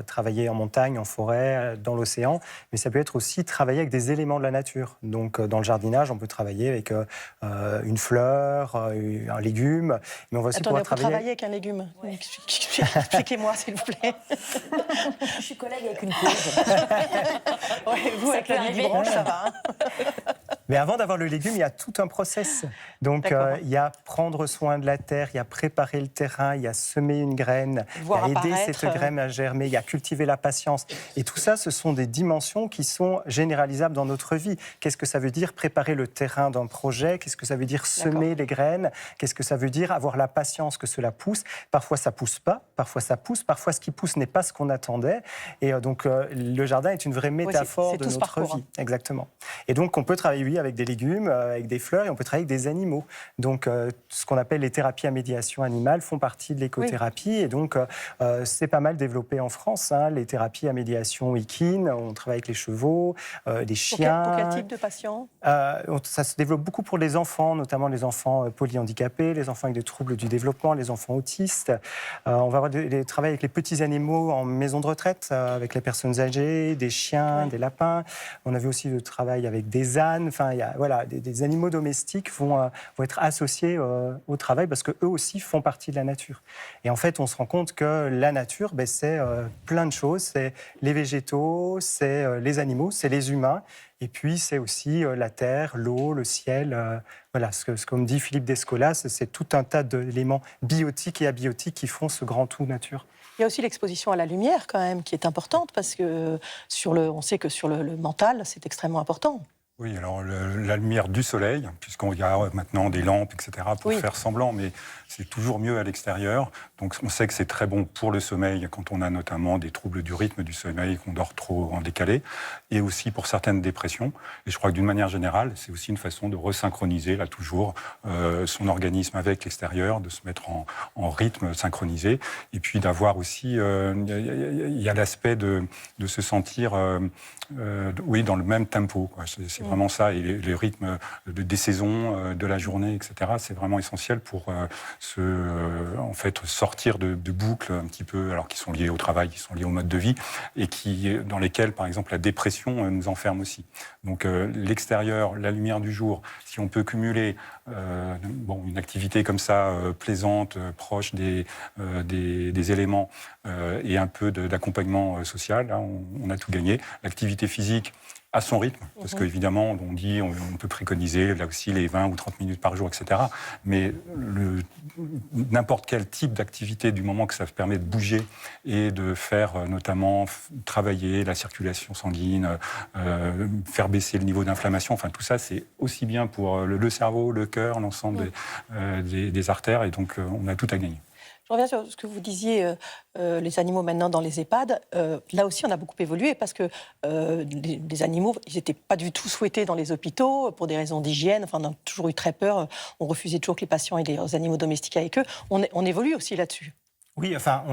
travailler en montagne, en forêt, dans l'océan, mais ça peut être aussi travailler avec des éléments de la nature. Donc, dans le jardinage, on peut travailler avec une fleur, un légume, mais on va aussi pouvoir travailler avec un légume. Oui. Expliquez-moi, s'il vous plaît. Je suis collègue avec une cause. Vous, avec la nudibranche, ça va. Mais avant d'avoir le légume, il y a tout un process. Donc, il y a prendre soin de la terre, il y a préparer le terrain, il y a semer une graine, il y a aider cette graine à germer, il y a cultiver la patience. Et tout ça, ce sont des dimensions qui sont généralisables dans notre vie. Qu'est-ce que ça veut dire préparer le terrain d'un projet? Qu'est-ce que ça veut dire semer les graines? Qu'est-ce que ça veut dire avoir la patience que cela pousse? Parfois, ça pousse pas, parfois ça pousse, parfois ce qui pousse n'est pas ce qu'on attendait. Et donc, le jardin est une vraie métaphore de notre vie. Exactement. Et donc, on peut travailler avec des légumes, avec des fleurs, et on peut travailler avec des animaux. Donc, ce qu'on appelle les thérapies à médiation animale font partie de l'écothérapie. Et donc, c'est pas mal développé en France, hein, les thérapies à médiation équine. On travaille avec les chevaux, les chiens. Pour quel type de patients? Ça se développe beaucoup pour les enfants, notamment les enfants polyhandicapés, les enfants avec des troubles du développement, les enfants autistes. On va avoir des travaux avec les petits animaux en maison de retraite, avec les personnes âgées, des chiens, des lapins. On a vu aussi le travail avec des ânes. Enfin, il y a, voilà, des animaux domestiques vont être associés au travail parce qu'eux aussi font partie de la nature. Et en fait, on se rend compte que la nature, c'est plein de choses. C'est les végétaux, c'est les animaux, c'est les humains. Et puis, c'est aussi la terre, l'eau, le ciel. Voilà, comme dit Philippe Descola, c'est tout un tas d'éléments biotiques et abiotiques qui font ce grand tout nature. Il y a aussi l'exposition à la lumière, quand même, qui est importante, parce que on sait que sur le mental, c'est extrêmement important. Oui, alors la lumière du soleil, puisqu'on y a maintenant des lampes, etc., pour faire semblant, mais c'est toujours mieux à l'extérieur. Donc on sait que c'est très bon pour le sommeil, quand on a notamment des troubles du rythme du sommeil, qu'on dort trop en décalé, et aussi pour certaines dépressions. Et je crois que d'une manière générale, c'est aussi une façon de resynchroniser, là toujours, son organisme avec l'extérieur, de se mettre en rythme synchronisé, et puis d'avoir aussi, il y a l'aspect de se sentir... oui, dans le même tempo. C'est vraiment ça. Et le rythme des saisons, de la journée, etc., c'est vraiment essentiel pour en fait, sortir de boucles un petit peu, alors qui sont liées au travail, qui sont liées au mode de vie, et dans lesquelles, par exemple, la dépression nous enferme aussi. Donc l'extérieur, la lumière du jour, si on peut cumuler une activité comme ça, plaisante, proche des éléments, et un peu d'accompagnement social, là, on a tout gagné. L'activité physique, à son rythme, parce qu'évidemment, on dit, on peut préconiser là aussi les 20 ou 30 minutes par jour, etc. Mais n'importe quel type d'activité, du moment que ça permet de bouger et de faire notamment travailler la circulation sanguine, faire baisser le niveau d'inflammation, enfin tout ça, c'est aussi bien pour le cerveau, le cœur, l'ensemble des artères, et donc on a tout à gagner. Je reviens sur ce que vous disiez, les animaux maintenant dans les EHPAD. Là aussi, on a beaucoup évolué parce que les animaux, ils n'étaient pas du tout souhaités dans les hôpitaux pour des raisons d'hygiène. Enfin, on a toujours eu très peur. On refusait toujours que les patients aient des animaux domestiques avec eux. On évolue aussi là-dessus. Oui, enfin,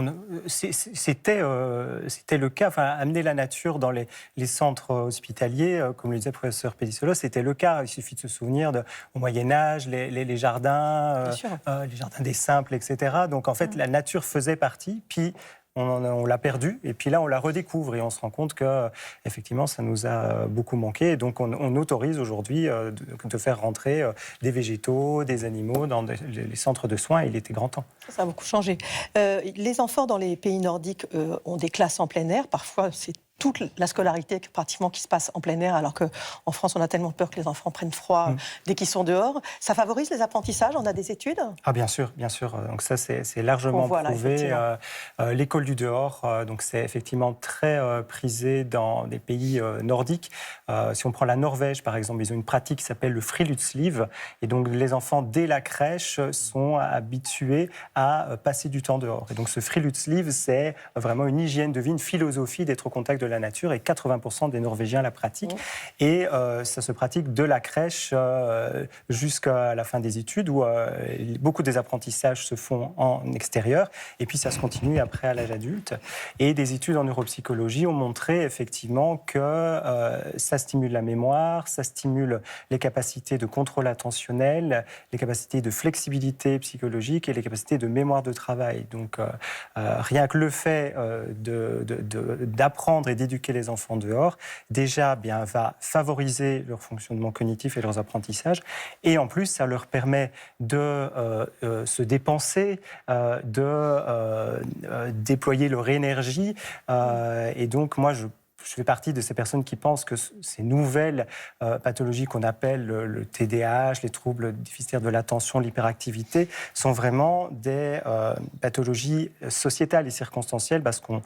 c'était le cas. Enfin, amener la nature dans les centres hospitaliers, comme le disait le professeur Pedicolo, c'était le cas. Il suffit de se souvenir au Moyen-Âge, les jardins, les jardins des simples, etc. Donc, en fait, la nature faisait partie. Puis, on l'a perdu, et puis là, on la redécouvre, et on se rend compte que, effectivement, ça nous a beaucoup manqué. Et donc, on autorise aujourd'hui de faire rentrer des végétaux, des animaux dans les centres de soins, et il était grand temps. Ça a beaucoup changé. Les enfants dans les pays nordiques ont des classes en plein air. Parfois, c'est toute la scolarité pratiquement qui se passe en plein air, alors qu'en France, on a tellement peur que les enfants prennent froid dès qu'ils sont dehors. Ça favorise les apprentissages? On a des études? Ah, bien sûr, bien sûr. Donc ça, c'est largement prouvé. L'école du dehors, donc c'est effectivement très prisé dans des pays nordiques. Si on prend la Norvège, par exemple, ils ont une pratique qui s'appelle le friluftsliv. Et donc, les enfants, dès la crèche, sont habitués à passer du temps dehors. Et donc, ce friluftsliv, c'est vraiment une hygiène de vie, une philosophie d'être au contact de la nature, et 80% des Norvégiens la pratiquent. Et ça se pratique de la crèche jusqu'à la fin des études, où beaucoup des apprentissages se font en extérieur, et puis ça se continue après à l'âge adulte. Et des études en neuropsychologie ont montré effectivement que ça stimule la mémoire, ça stimule les capacités de contrôle attentionnel, les capacités de flexibilité psychologique et les capacités de mémoire de travail. Donc rien que le fait d'apprendre et d'éduquer les enfants dehors, déjà va favoriser leur fonctionnement cognitif et leurs apprentissages. Et en plus, ça leur permet de se dépenser, de déployer leur énergie. Et donc, moi, je fais partie de ces personnes qui pensent que ces nouvelles pathologies qu'on appelle le TDAH, les troubles déficitaires de l'attention, l'hyperactivité, sont vraiment des pathologies sociétales et circonstancielles, parce qu'on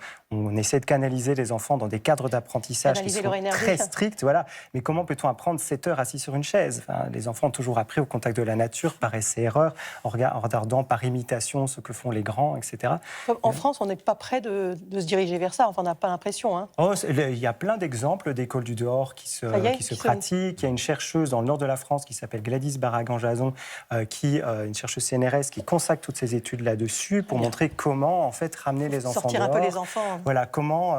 essaie de canaliser les enfants dans des cadres d'apprentissage qui sont très stricts. Voilà. Mais comment peut-on apprendre 7 heures assis sur une chaise? Les enfants ont toujours appris au contact de la nature, par essai-erreur, en regardant par imitation ce que font les grands, etc. En France, on n'est pas prêt de se diriger vers ça. Enfin, on n'a pas l'impression. Hein. Il y a plein d'exemples d'écoles du dehors qui se pratiquent. Il y a une chercheuse dans le nord de la France qui s'appelle Gladys Barragan-Jason, une chercheuse CNRS qui consacre toutes ses études là-dessus pour montrer comment en fait ramener les enfants sortir dehors. Un peu les enfants. Voilà, comment.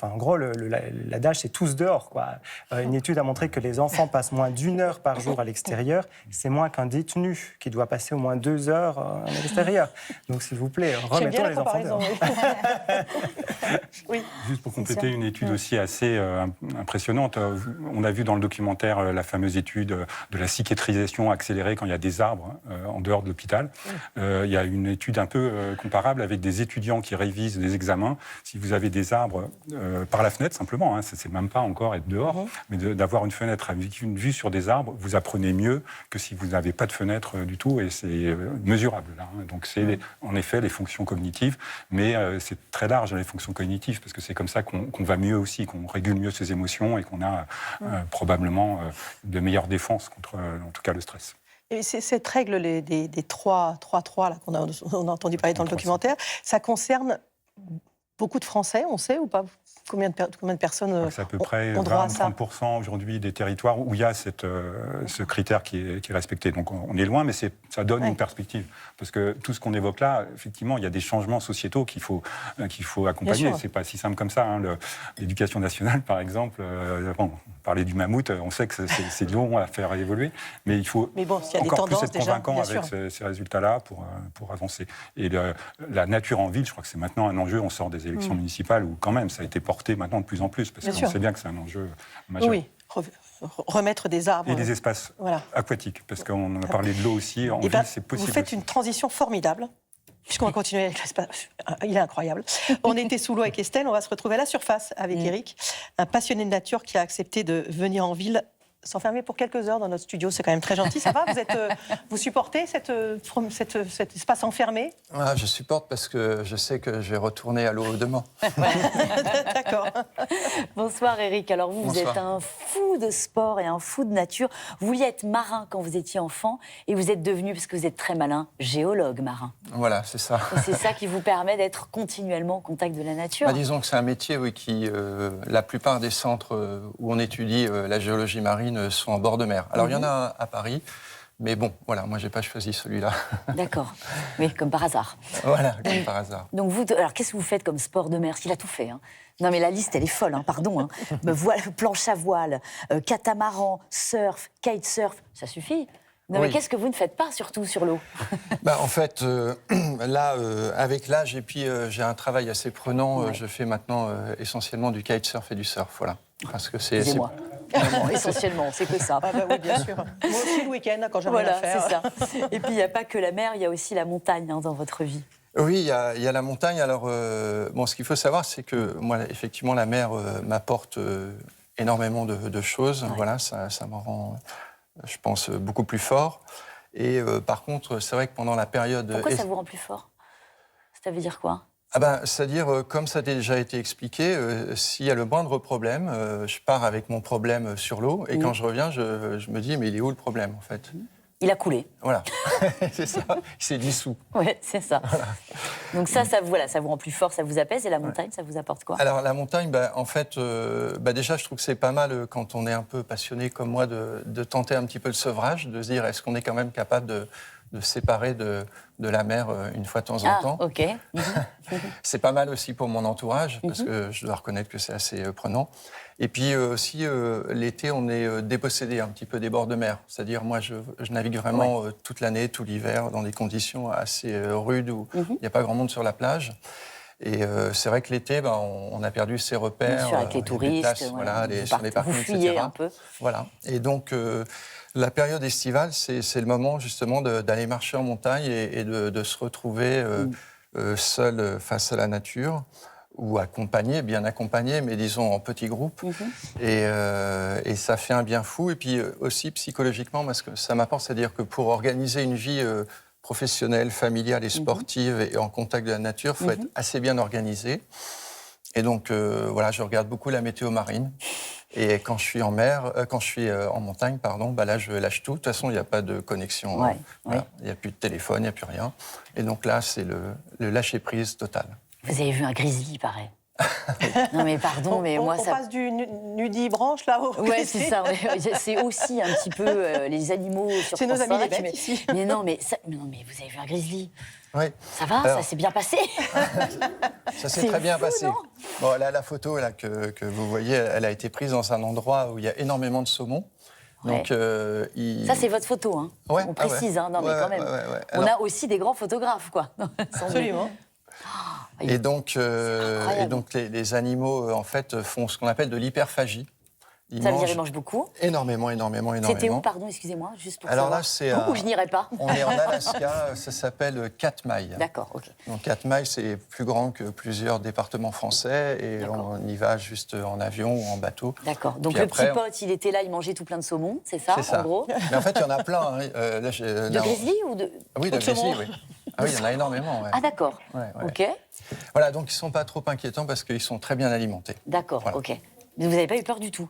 En gros, l'adage c'est tous dehors, quoi. Une étude a montré que les enfants passent moins d'1 heure par jour à l'extérieur. C'est moins qu'un détenu qui doit passer au moins 2 heures à l'extérieur. Donc s'il vous plaît, remettons les enfants dehors. Oui. Juste pour compléter une étude aussi assez impressionnante. On a vu dans le documentaire la fameuse étude de la psychiatrisation accélérée quand il y a des arbres en dehors de l'hôpital. Il y a une étude un peu comparable avec des étudiants qui révisent des examens. Si vous avez des arbres par la fenêtre, simplement, c'est même pas encore être dehors, mais d'avoir une fenêtre avec une vue sur des arbres, vous apprenez mieux que si vous n'avez pas de fenêtre du tout, et c'est mesurable. Là, Donc c'est en effet les fonctions cognitives, mais c'est très large les fonctions cognitives, parce que c'est comme ça qu'on va mieux aussi, qu'on régule mieux ses émotions et qu'on a probablement de meilleures défenses contre, en tout cas, le stress. Et cette règle des 3-3 qu'on a entendu parler dans le documentaire, ça concerne beaucoup de Français, on sait ou pas? Combien de personnes c'est à peu près ont droit à ça? 20-30% aujourd'hui des territoires où il y a ce critère qui est respecté. Donc on est loin, mais ça donne une perspective. Parce que tout ce qu'on évoque là, effectivement, il y a des changements sociétaux qu'il faut accompagner. C'est pas si simple comme ça. L'éducation nationale, par exemple, parler du mammouth, on sait que c'est long à faire évoluer, mais il faut encore plus être convaincant avec ces résultats-là pour avancer. Et la nature en ville, je crois que c'est maintenant un enjeu. On sort des élections municipales où quand même ça a été porté maintenant de plus en plus, parce qu'on sait bien que c'est un enjeu majeur. Oui, remettre des arbres. Et des espaces aquatiques, parce qu'on a parlé de l'eau aussi. En ville, c'est possible. Vous faites une transition formidable. Puisqu'on va continuer avec l'espace, il est incroyable. On était sous l'eau avec Estelle, on va se retrouver à la surface avec Eric, un passionné de nature qui a accepté de venir en ville, s'enfermer pour quelques heures dans notre studio. C'est quand même très gentil. Ça va? Vous supportez cet espace enfermé? Je supporte parce que je sais que je vais retourner à l'eau demain. D'accord. Bonsoir Eric. Alors vous Bonsoir. êtes un fou de sport et un fou de nature. Vous vouliez être marin quand vous étiez enfant et vous êtes devenu, parce que vous êtes très malin, géologue marin. Voilà, c'est ça. Et c'est ça qui vous permet d'être continuellement au contact de la nature. Disons que c'est un métier qui, la plupart des centres où on étudie la géologie marine sont en bord de mer. Alors il y en a à Paris, mais bon, voilà, moi j'ai pas choisi celui-là. D'accord. Oui, comme par hasard. Voilà, comme par hasard. Donc vous, alors qu'est-ce que vous faites comme sport de mer? Parce qu'il a tout fait. Hein. Non mais la liste, elle est folle, hein, pardon. Hein. Planche à voile, catamaran, surf, kitesurf, ça suffit. Non mais qu'est-ce que vous ne faites pas, surtout sur l'eau? En fait, là, avec l'âge, et puis j'ai un travail assez prenant, je fais maintenant essentiellement du kitesurf et du surf, voilà. Parce que c'est... Excusez-moi. Vraiment, essentiellement, c'est que ça. Oui, bien sûr. Moi aussi le week-end, quand j'ai rien à faire. C'est ça. Et puis il n'y a pas que la mer, il y a aussi la montagne dans votre vie. Oui, il y a la montagne. Alors, ce qu'il faut savoir, c'est que moi, effectivement, la mer m'apporte énormément de choses. Ouais. Voilà, ça me rend, je pense, beaucoup plus fort. Et par contre, c'est vrai que pendant la période... Pourquoi ça vous rend plus fort? Ça veut dire quoi? C'est-à-dire, comme ça a déjà été expliqué, s'il y a le moindre problème, je pars avec mon problème sur l'eau, et quand je reviens, je me dis, mais il est où le problème, en fait? Il a coulé. Voilà, c'est ça, il s'est dissous. Oui, c'est ça. Voilà. Donc ça vous rend plus fort, ça vous apaise, et la montagne, ça vous apporte quoi? Alors la montagne, en fait, déjà, je trouve que c'est pas mal, quand on est un peu passionné comme moi, de tenter un petit peu le sevrage, de se dire, est-ce qu'on est quand même capable de se séparer de la mer une fois de temps en temps. Ok. C'est pas mal aussi pour mon entourage, parce que je dois reconnaître que c'est assez prenant. Et puis aussi, l'été, on est dépossédé un petit peu des bords de mer. C'est-à-dire, moi, je navigue vraiment toute l'année, tout l'hiver, dans des conditions assez rudes où il n'y a pas grand monde sur la plage. Et c'est vrai que l'été, on a perdu ses repères. Bien sûr, avec les touristes, places, sur les parkings, vous fuyez etc. un peu. Voilà. Et donc, la période estivale, c'est le moment justement d'aller marcher en montagne et de se retrouver seul face à la nature, ou accompagné, bien accompagné, mais disons en petits groupes. Et ça fait un bien fou. Et puis aussi psychologiquement, parce que ça m'apporte, c'est-à-dire que pour organiser une vie professionnelle, familiale et sportive et en contact de la nature, il faut être assez bien organisé. Et donc, je regarde beaucoup la météo marine. Et quand je suis en mer, quand je suis en montagne, là, je lâche tout. De toute façon, il n'y a pas de connexion. Il n'y a plus de téléphone, il n'y a plus rien. Et donc là, c'est le lâcher-prise total. Vous avez vu un grizzly, il paraît. Non mais pardon, mais moi ça... On passe du nudibranche là au Ouais, c'est ça. C'est aussi un petit peu les animaux sur C'est nos amis les bêtes mais... ici. Mais non, mais vous avez vu un grizzly? Oui. Ça va, ça s'est bien passé? Ça s'est très bien passé. Bon, là, la photo là, que vous voyez, elle a été prise dans un endroit où il y a énormément de saumons. Ouais. Donc, Ça, c'est votre photo, hein. On précise, hein. Non, mais quand même. On a aussi des grands photographes, quoi. Absolument. Et donc les animaux, en fait, font ce qu'on appelle de l'hyperphagie. Ça veut dire qu'ils mangent beaucoup? Énormément. C'était où, pardon, excusez-moi, juste pour Alors savoir. là, c'est... Où je n'irai pas. On est en Alaska, ça s'appelle Katmai. D'accord, ok. Donc Katmai, c'est plus grand que plusieurs départements français et on y va juste en avion ou en bateau. D'accord, donc puis le petit pote, il était là, il mangeait tout plein de saumon, c'est ça, en gros? Mais en fait, il y en a plein. Hein. De grizzly ou de... Oui, de grizzly, oui. Ah oui, il y en a énormément. Ouais. Ah d'accord, ok. Voilà, donc ils ne sont pas trop inquiétants parce qu'ils sont très bien alimentés. D'accord, ok. Mais vous n'avez pas eu peur du tout?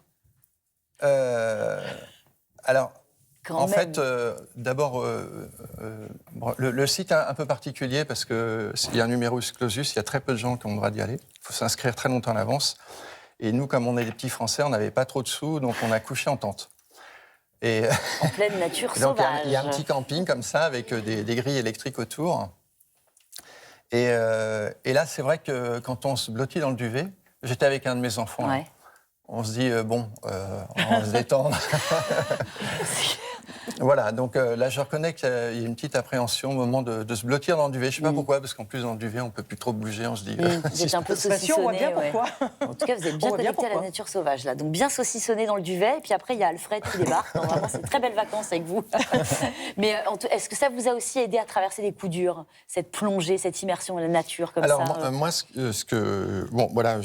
Alors, en fait, d'abord, le site est un peu particulier parce qu'il y a un numerus clausus, il y a très peu de gens qui ont le droit d'y aller. Il faut s'inscrire très longtemps à l'avance. Et nous, comme on est des petits Français, on n'avait pas trop de sous, donc on a couché en tente. Et en pleine nature donc, sauvage. Il y a un petit camping comme ça, avec des grilles électriques autour. Et là, c'est vrai que quand on se blottit dans le duvet, j'étais avec un de mes enfants. Ouais. On se dit, on va se détendre. Voilà, donc là, je reconnais qu'il y a une petite appréhension au moment de se blottir dans le duvet. Je ne sais pas pourquoi, parce qu'en plus, dans le duvet, on ne peut plus trop bouger. On se dit... Vous êtes un peu saucissonné. On voit bien pourquoi. En tout cas, vous êtes bien connecté à la nature sauvage, là. Donc, bien saucissonné dans le duvet. Et puis après, il y a Alfred qui débarque. Donc, vraiment, c'est de très belles vacances avec vous. Mais est-ce que ça vous a aussi aidé à traverser des coups durs, cette plongée, cette immersion dans la nature comme Alors, ça moi, bon, voilà,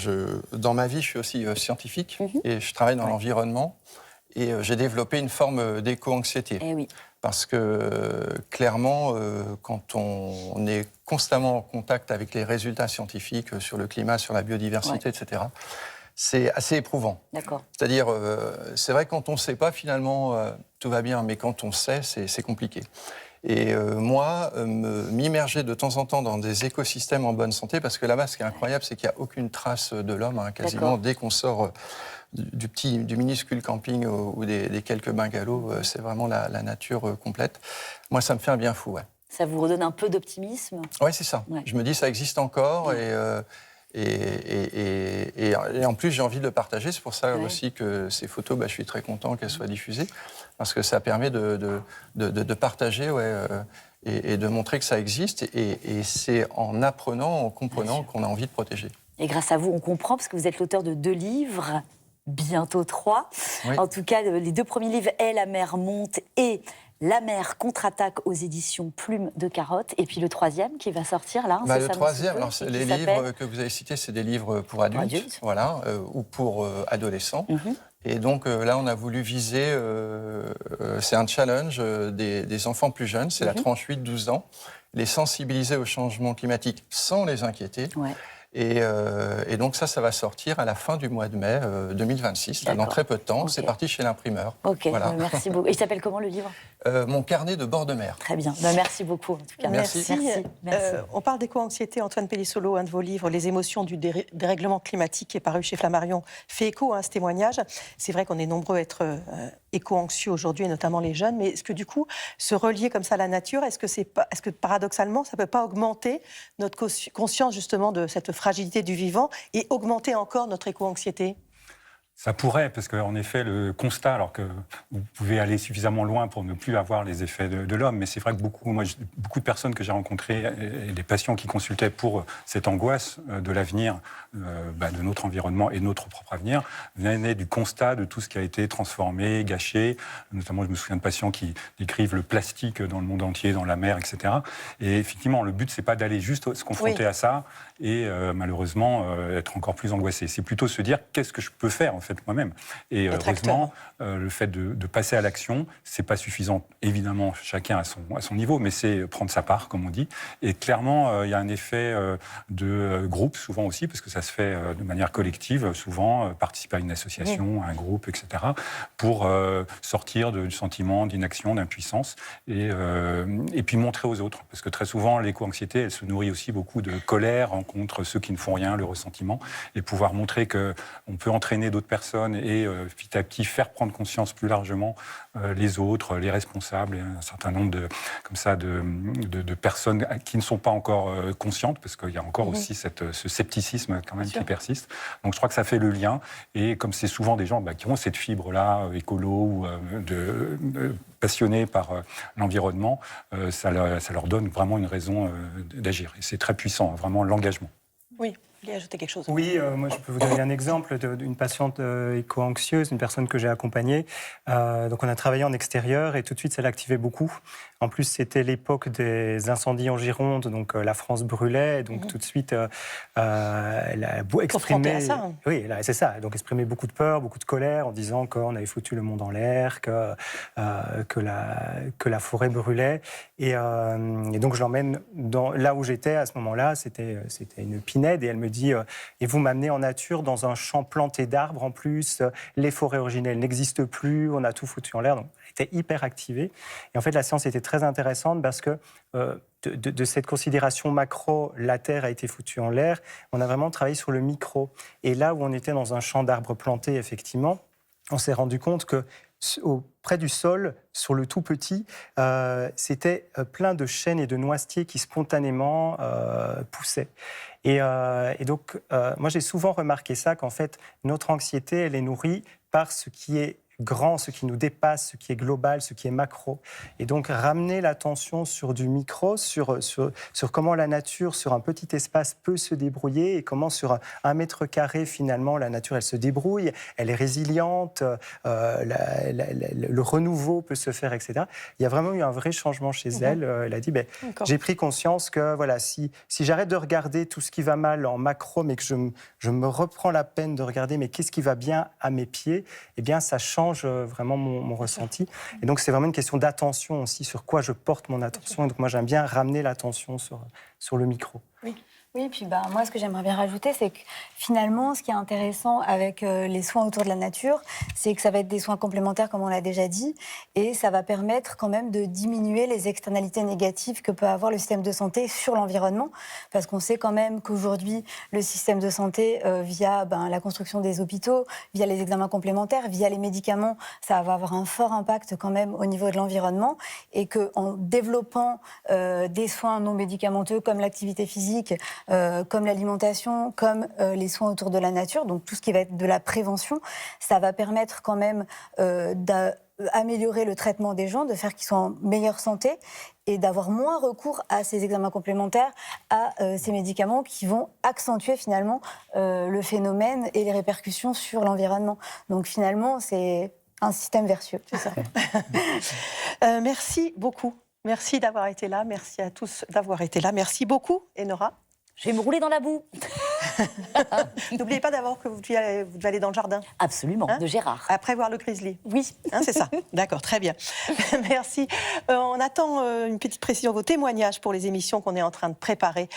dans ma vie, je suis aussi scientifique et je travaille dans l'environnement. Et j'ai développé une forme d'éco-anxiété. Eh oui. Parce que, clairement, quand on est constamment en contact avec les résultats scientifiques sur le climat, sur la biodiversité, etc., c'est assez éprouvant. D'accord. C'est-à-dire, c'est vrai que quand on ne sait pas, finalement, tout va bien, mais quand on sait, c'est compliqué. Et moi, m'immerger de temps en temps dans des écosystèmes en bonne santé, parce que là-bas, ce qui est incroyable, c'est qu'il n'y a aucune trace de l'homme, quasiment, dès qu'on sort du minuscule camping ou des quelques bungalows, c'est vraiment la nature complète. Moi, ça me fait un bien fou, ouais. Ça vous redonne un peu d'optimisme? Oui, c'est ça. Ouais. Je me dis, ça existe encore et en plus, j'ai envie de le partager. C'est pour ça aussi que ces photos, je suis très content qu'elles soient diffusées, parce que ça permet de partager et de montrer que ça existe. Et c'est en apprenant, en comprenant qu'on a envie de protéger. Et grâce à vous, on comprend, parce que vous êtes l'auteur de 2 livres, bientôt 3. Oui. En tout cas, les 2 premiers livres, Et la mer monte et La mer contre-attaque aux éditions Plume de Carotte. Et puis le 3e qui va sortir là. Le 3e, alors les livres que vous avez cités, c'est des livres pour adultes, voilà, ou pour adolescents. Et donc là, on a voulu viser, c'est un challenge des enfants plus jeunes, c'est la tranche 8-12 ans, les sensibiliser au changement climatique sans les inquiéter. Ouais. Et donc ça va sortir à la fin du mois de mai 2026, dans très peu de temps. Okay. C'est parti chez l'imprimeur. Ok, voilà. Merci beaucoup. Il s'appelle comment le livre? Mon carnet de bord de mer. Très bien, merci beaucoup en tout cas. Merci. On parle d'éco-anxiété. Antoine Pellissolo, un de vos livres, Les émotions du dérèglement climatique, qui est paru chez Flammarion, fait écho à ce témoignage. C'est vrai qu'on est nombreux à être éco-anxieux aujourd'hui, et notamment les jeunes, mais est-ce que du coup, se relier comme ça à la nature, est-ce que paradoxalement, ça ne peut pas augmenter notre conscience justement de cette fragilité du vivant et augmenter encore notre éco-anxiété? Ça pourrait, parce qu'en effet, le constat, alors que vous pouvez aller suffisamment loin pour ne plus avoir les effets de l'homme, mais c'est vrai que beaucoup de personnes que j'ai rencontrées, et des patients qui consultaient pour cette angoisse de l'avenir, de notre environnement et de notre propre avenir, venaient du constat de tout ce qui a été transformé, gâché. Notamment, je me souviens de patients qui décrivent le plastique dans le monde entier, dans la mer, etc. Et effectivement, le but, c'est pas d'aller juste se confronter à ça et malheureusement être encore plus angoissé. C'est plutôt se dire, qu'est-ce que je peux faire en fait moi-même. Et heureusement, le fait de passer à l'action, c'est pas suffisant, évidemment, chacun à son niveau, mais c'est prendre sa part, comme on dit. Et clairement, il y a un effet de groupe, souvent aussi, parce que ça se fait de manière collective, souvent, participer à une association, à un groupe, etc., pour sortir du sentiment d'inaction, d'impuissance, et puis montrer aux autres. Parce que très souvent, l'éco-anxiété, elle se nourrit aussi beaucoup de colère contre ceux qui ne font rien, le ressentiment, et pouvoir montrer qu'on peut entraîner d'autres personnes et petit à petit faire prendre conscience plus largement les autres, les responsables, et un certain nombre de personnes qui ne sont pas encore conscientes, parce qu'il y a encore aussi ce scepticisme quand même qui persiste. Donc je crois que ça fait le lien, et comme c'est souvent des gens qui ont cette fibre-là, écolo ou passionnés par l'environnement, ça leur donne vraiment une raison d'agir. Et c'est très puissant, vraiment, l'engagement. Oui. Vous voulez ajouter quelque chose? Oui, moi je peux vous donner un exemple d'une patiente éco-anxieuse, une personne que j'ai accompagnée. Donc on a travaillé en extérieur et tout de suite ça l'activait beaucoup. En plus c'était l'époque des incendies en Gironde, donc la France brûlait, donc tout de suite elle a exprimé... à ça. Oui, c'est ça, donc exprimé beaucoup de peur, beaucoup de colère en disant qu'on avait foutu le monde en l'air, que la forêt brûlait. Et donc je l'emmène là où j'étais à ce moment-là, c'était une Pinède, et elle me dit et vous m'amenez en nature dans un champ planté d'arbres en plus, les forêts originelles n'existent plus, on a tout foutu en l'air. Donc elle était hyper activée. Et en fait la séance était très intéressante parce que de cette considération macro, la terre a été foutue en l'air, on a vraiment travaillé sur le micro. Et là où on était dans un champ d'arbres plantés, effectivement, on s'est rendu compte que près du sol, sur le tout petit, c'était plein de chênes et de noisetiers qui spontanément poussaient. Et donc, moi j'ai souvent remarqué ça, qu'en fait, notre anxiété, elle est nourrie par ce qui est grand, ce qui nous dépasse, ce qui est global, ce qui est macro. Et donc ramener l'attention sur du micro, sur comment la nature, sur un petit espace, peut se débrouiller et comment sur 1 mètre carré, finalement, la nature, elle se débrouille, elle est résiliente, le renouveau peut se faire, etc. Il y a vraiment eu un vrai changement chez elle. Elle a dit, j'ai pris conscience que voilà, si j'arrête de regarder tout ce qui va mal en macro, mais que je me reprends la peine de regarder, mais qu'est-ce qui va bien à mes pieds, eh bien, ça change vraiment mon ressenti. Et donc, c'est vraiment une question d'attention aussi, sur quoi je porte mon attention. Et donc, moi, j'aime bien ramener l'attention sur le micro. Oui, puis moi, ce que j'aimerais bien rajouter, c'est que finalement, ce qui est intéressant avec les soins autour de la nature, c'est que ça va être des soins complémentaires, comme on l'a déjà dit, et ça va permettre quand même de diminuer les externalités négatives que peut avoir le système de santé sur l'environnement, parce qu'on sait quand même qu'aujourd'hui, le système de santé, via la construction des hôpitaux, via les examens complémentaires, via les médicaments, ça va avoir un fort impact quand même au niveau de l'environnement, et qu'en développant des soins non médicamenteux comme l'activité physique, comme l'alimentation, comme les soins autour de la nature, donc tout ce qui va être de la prévention, ça va permettre quand même d'améliorer le traitement des gens, de faire qu'ils soient en meilleure santé et d'avoir moins recours à ces examens complémentaires, à ces médicaments qui vont accentuer finalement le phénomène et les répercussions sur l'environnement. Donc finalement, c'est un système vertueux. C'est ça. Merci beaucoup. Merci d'avoir été là. Merci à tous d'avoir été là. Merci beaucoup, Enora. Je vais me rouler dans la boue. N'oubliez pas d'abord que vous devez aller dans le jardin. Absolument, de Gérard. Après voir le grizzly. Oui. C'est ça. D'accord, très bien. Merci. On attend une petite précision, vos témoignages pour les émissions qu'on est en train de préparer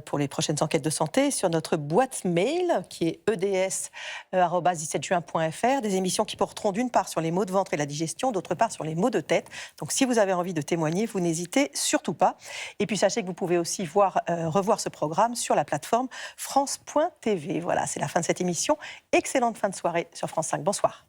pour les prochaines enquêtes de santé sur notre boîte mail qui est eds@17juin.fr. Des émissions qui porteront d'une part sur les maux de ventre et la digestion, d'autre part sur les maux de tête. Donc si vous avez envie de témoigner, vous n'hésitez surtout pas. Et puis sachez que vous pouvez aussi revoir ce programme sur la plateforme France.tv. Voilà, c'est la fin de cette émission. Excellente fin de soirée sur France 5. Bonsoir.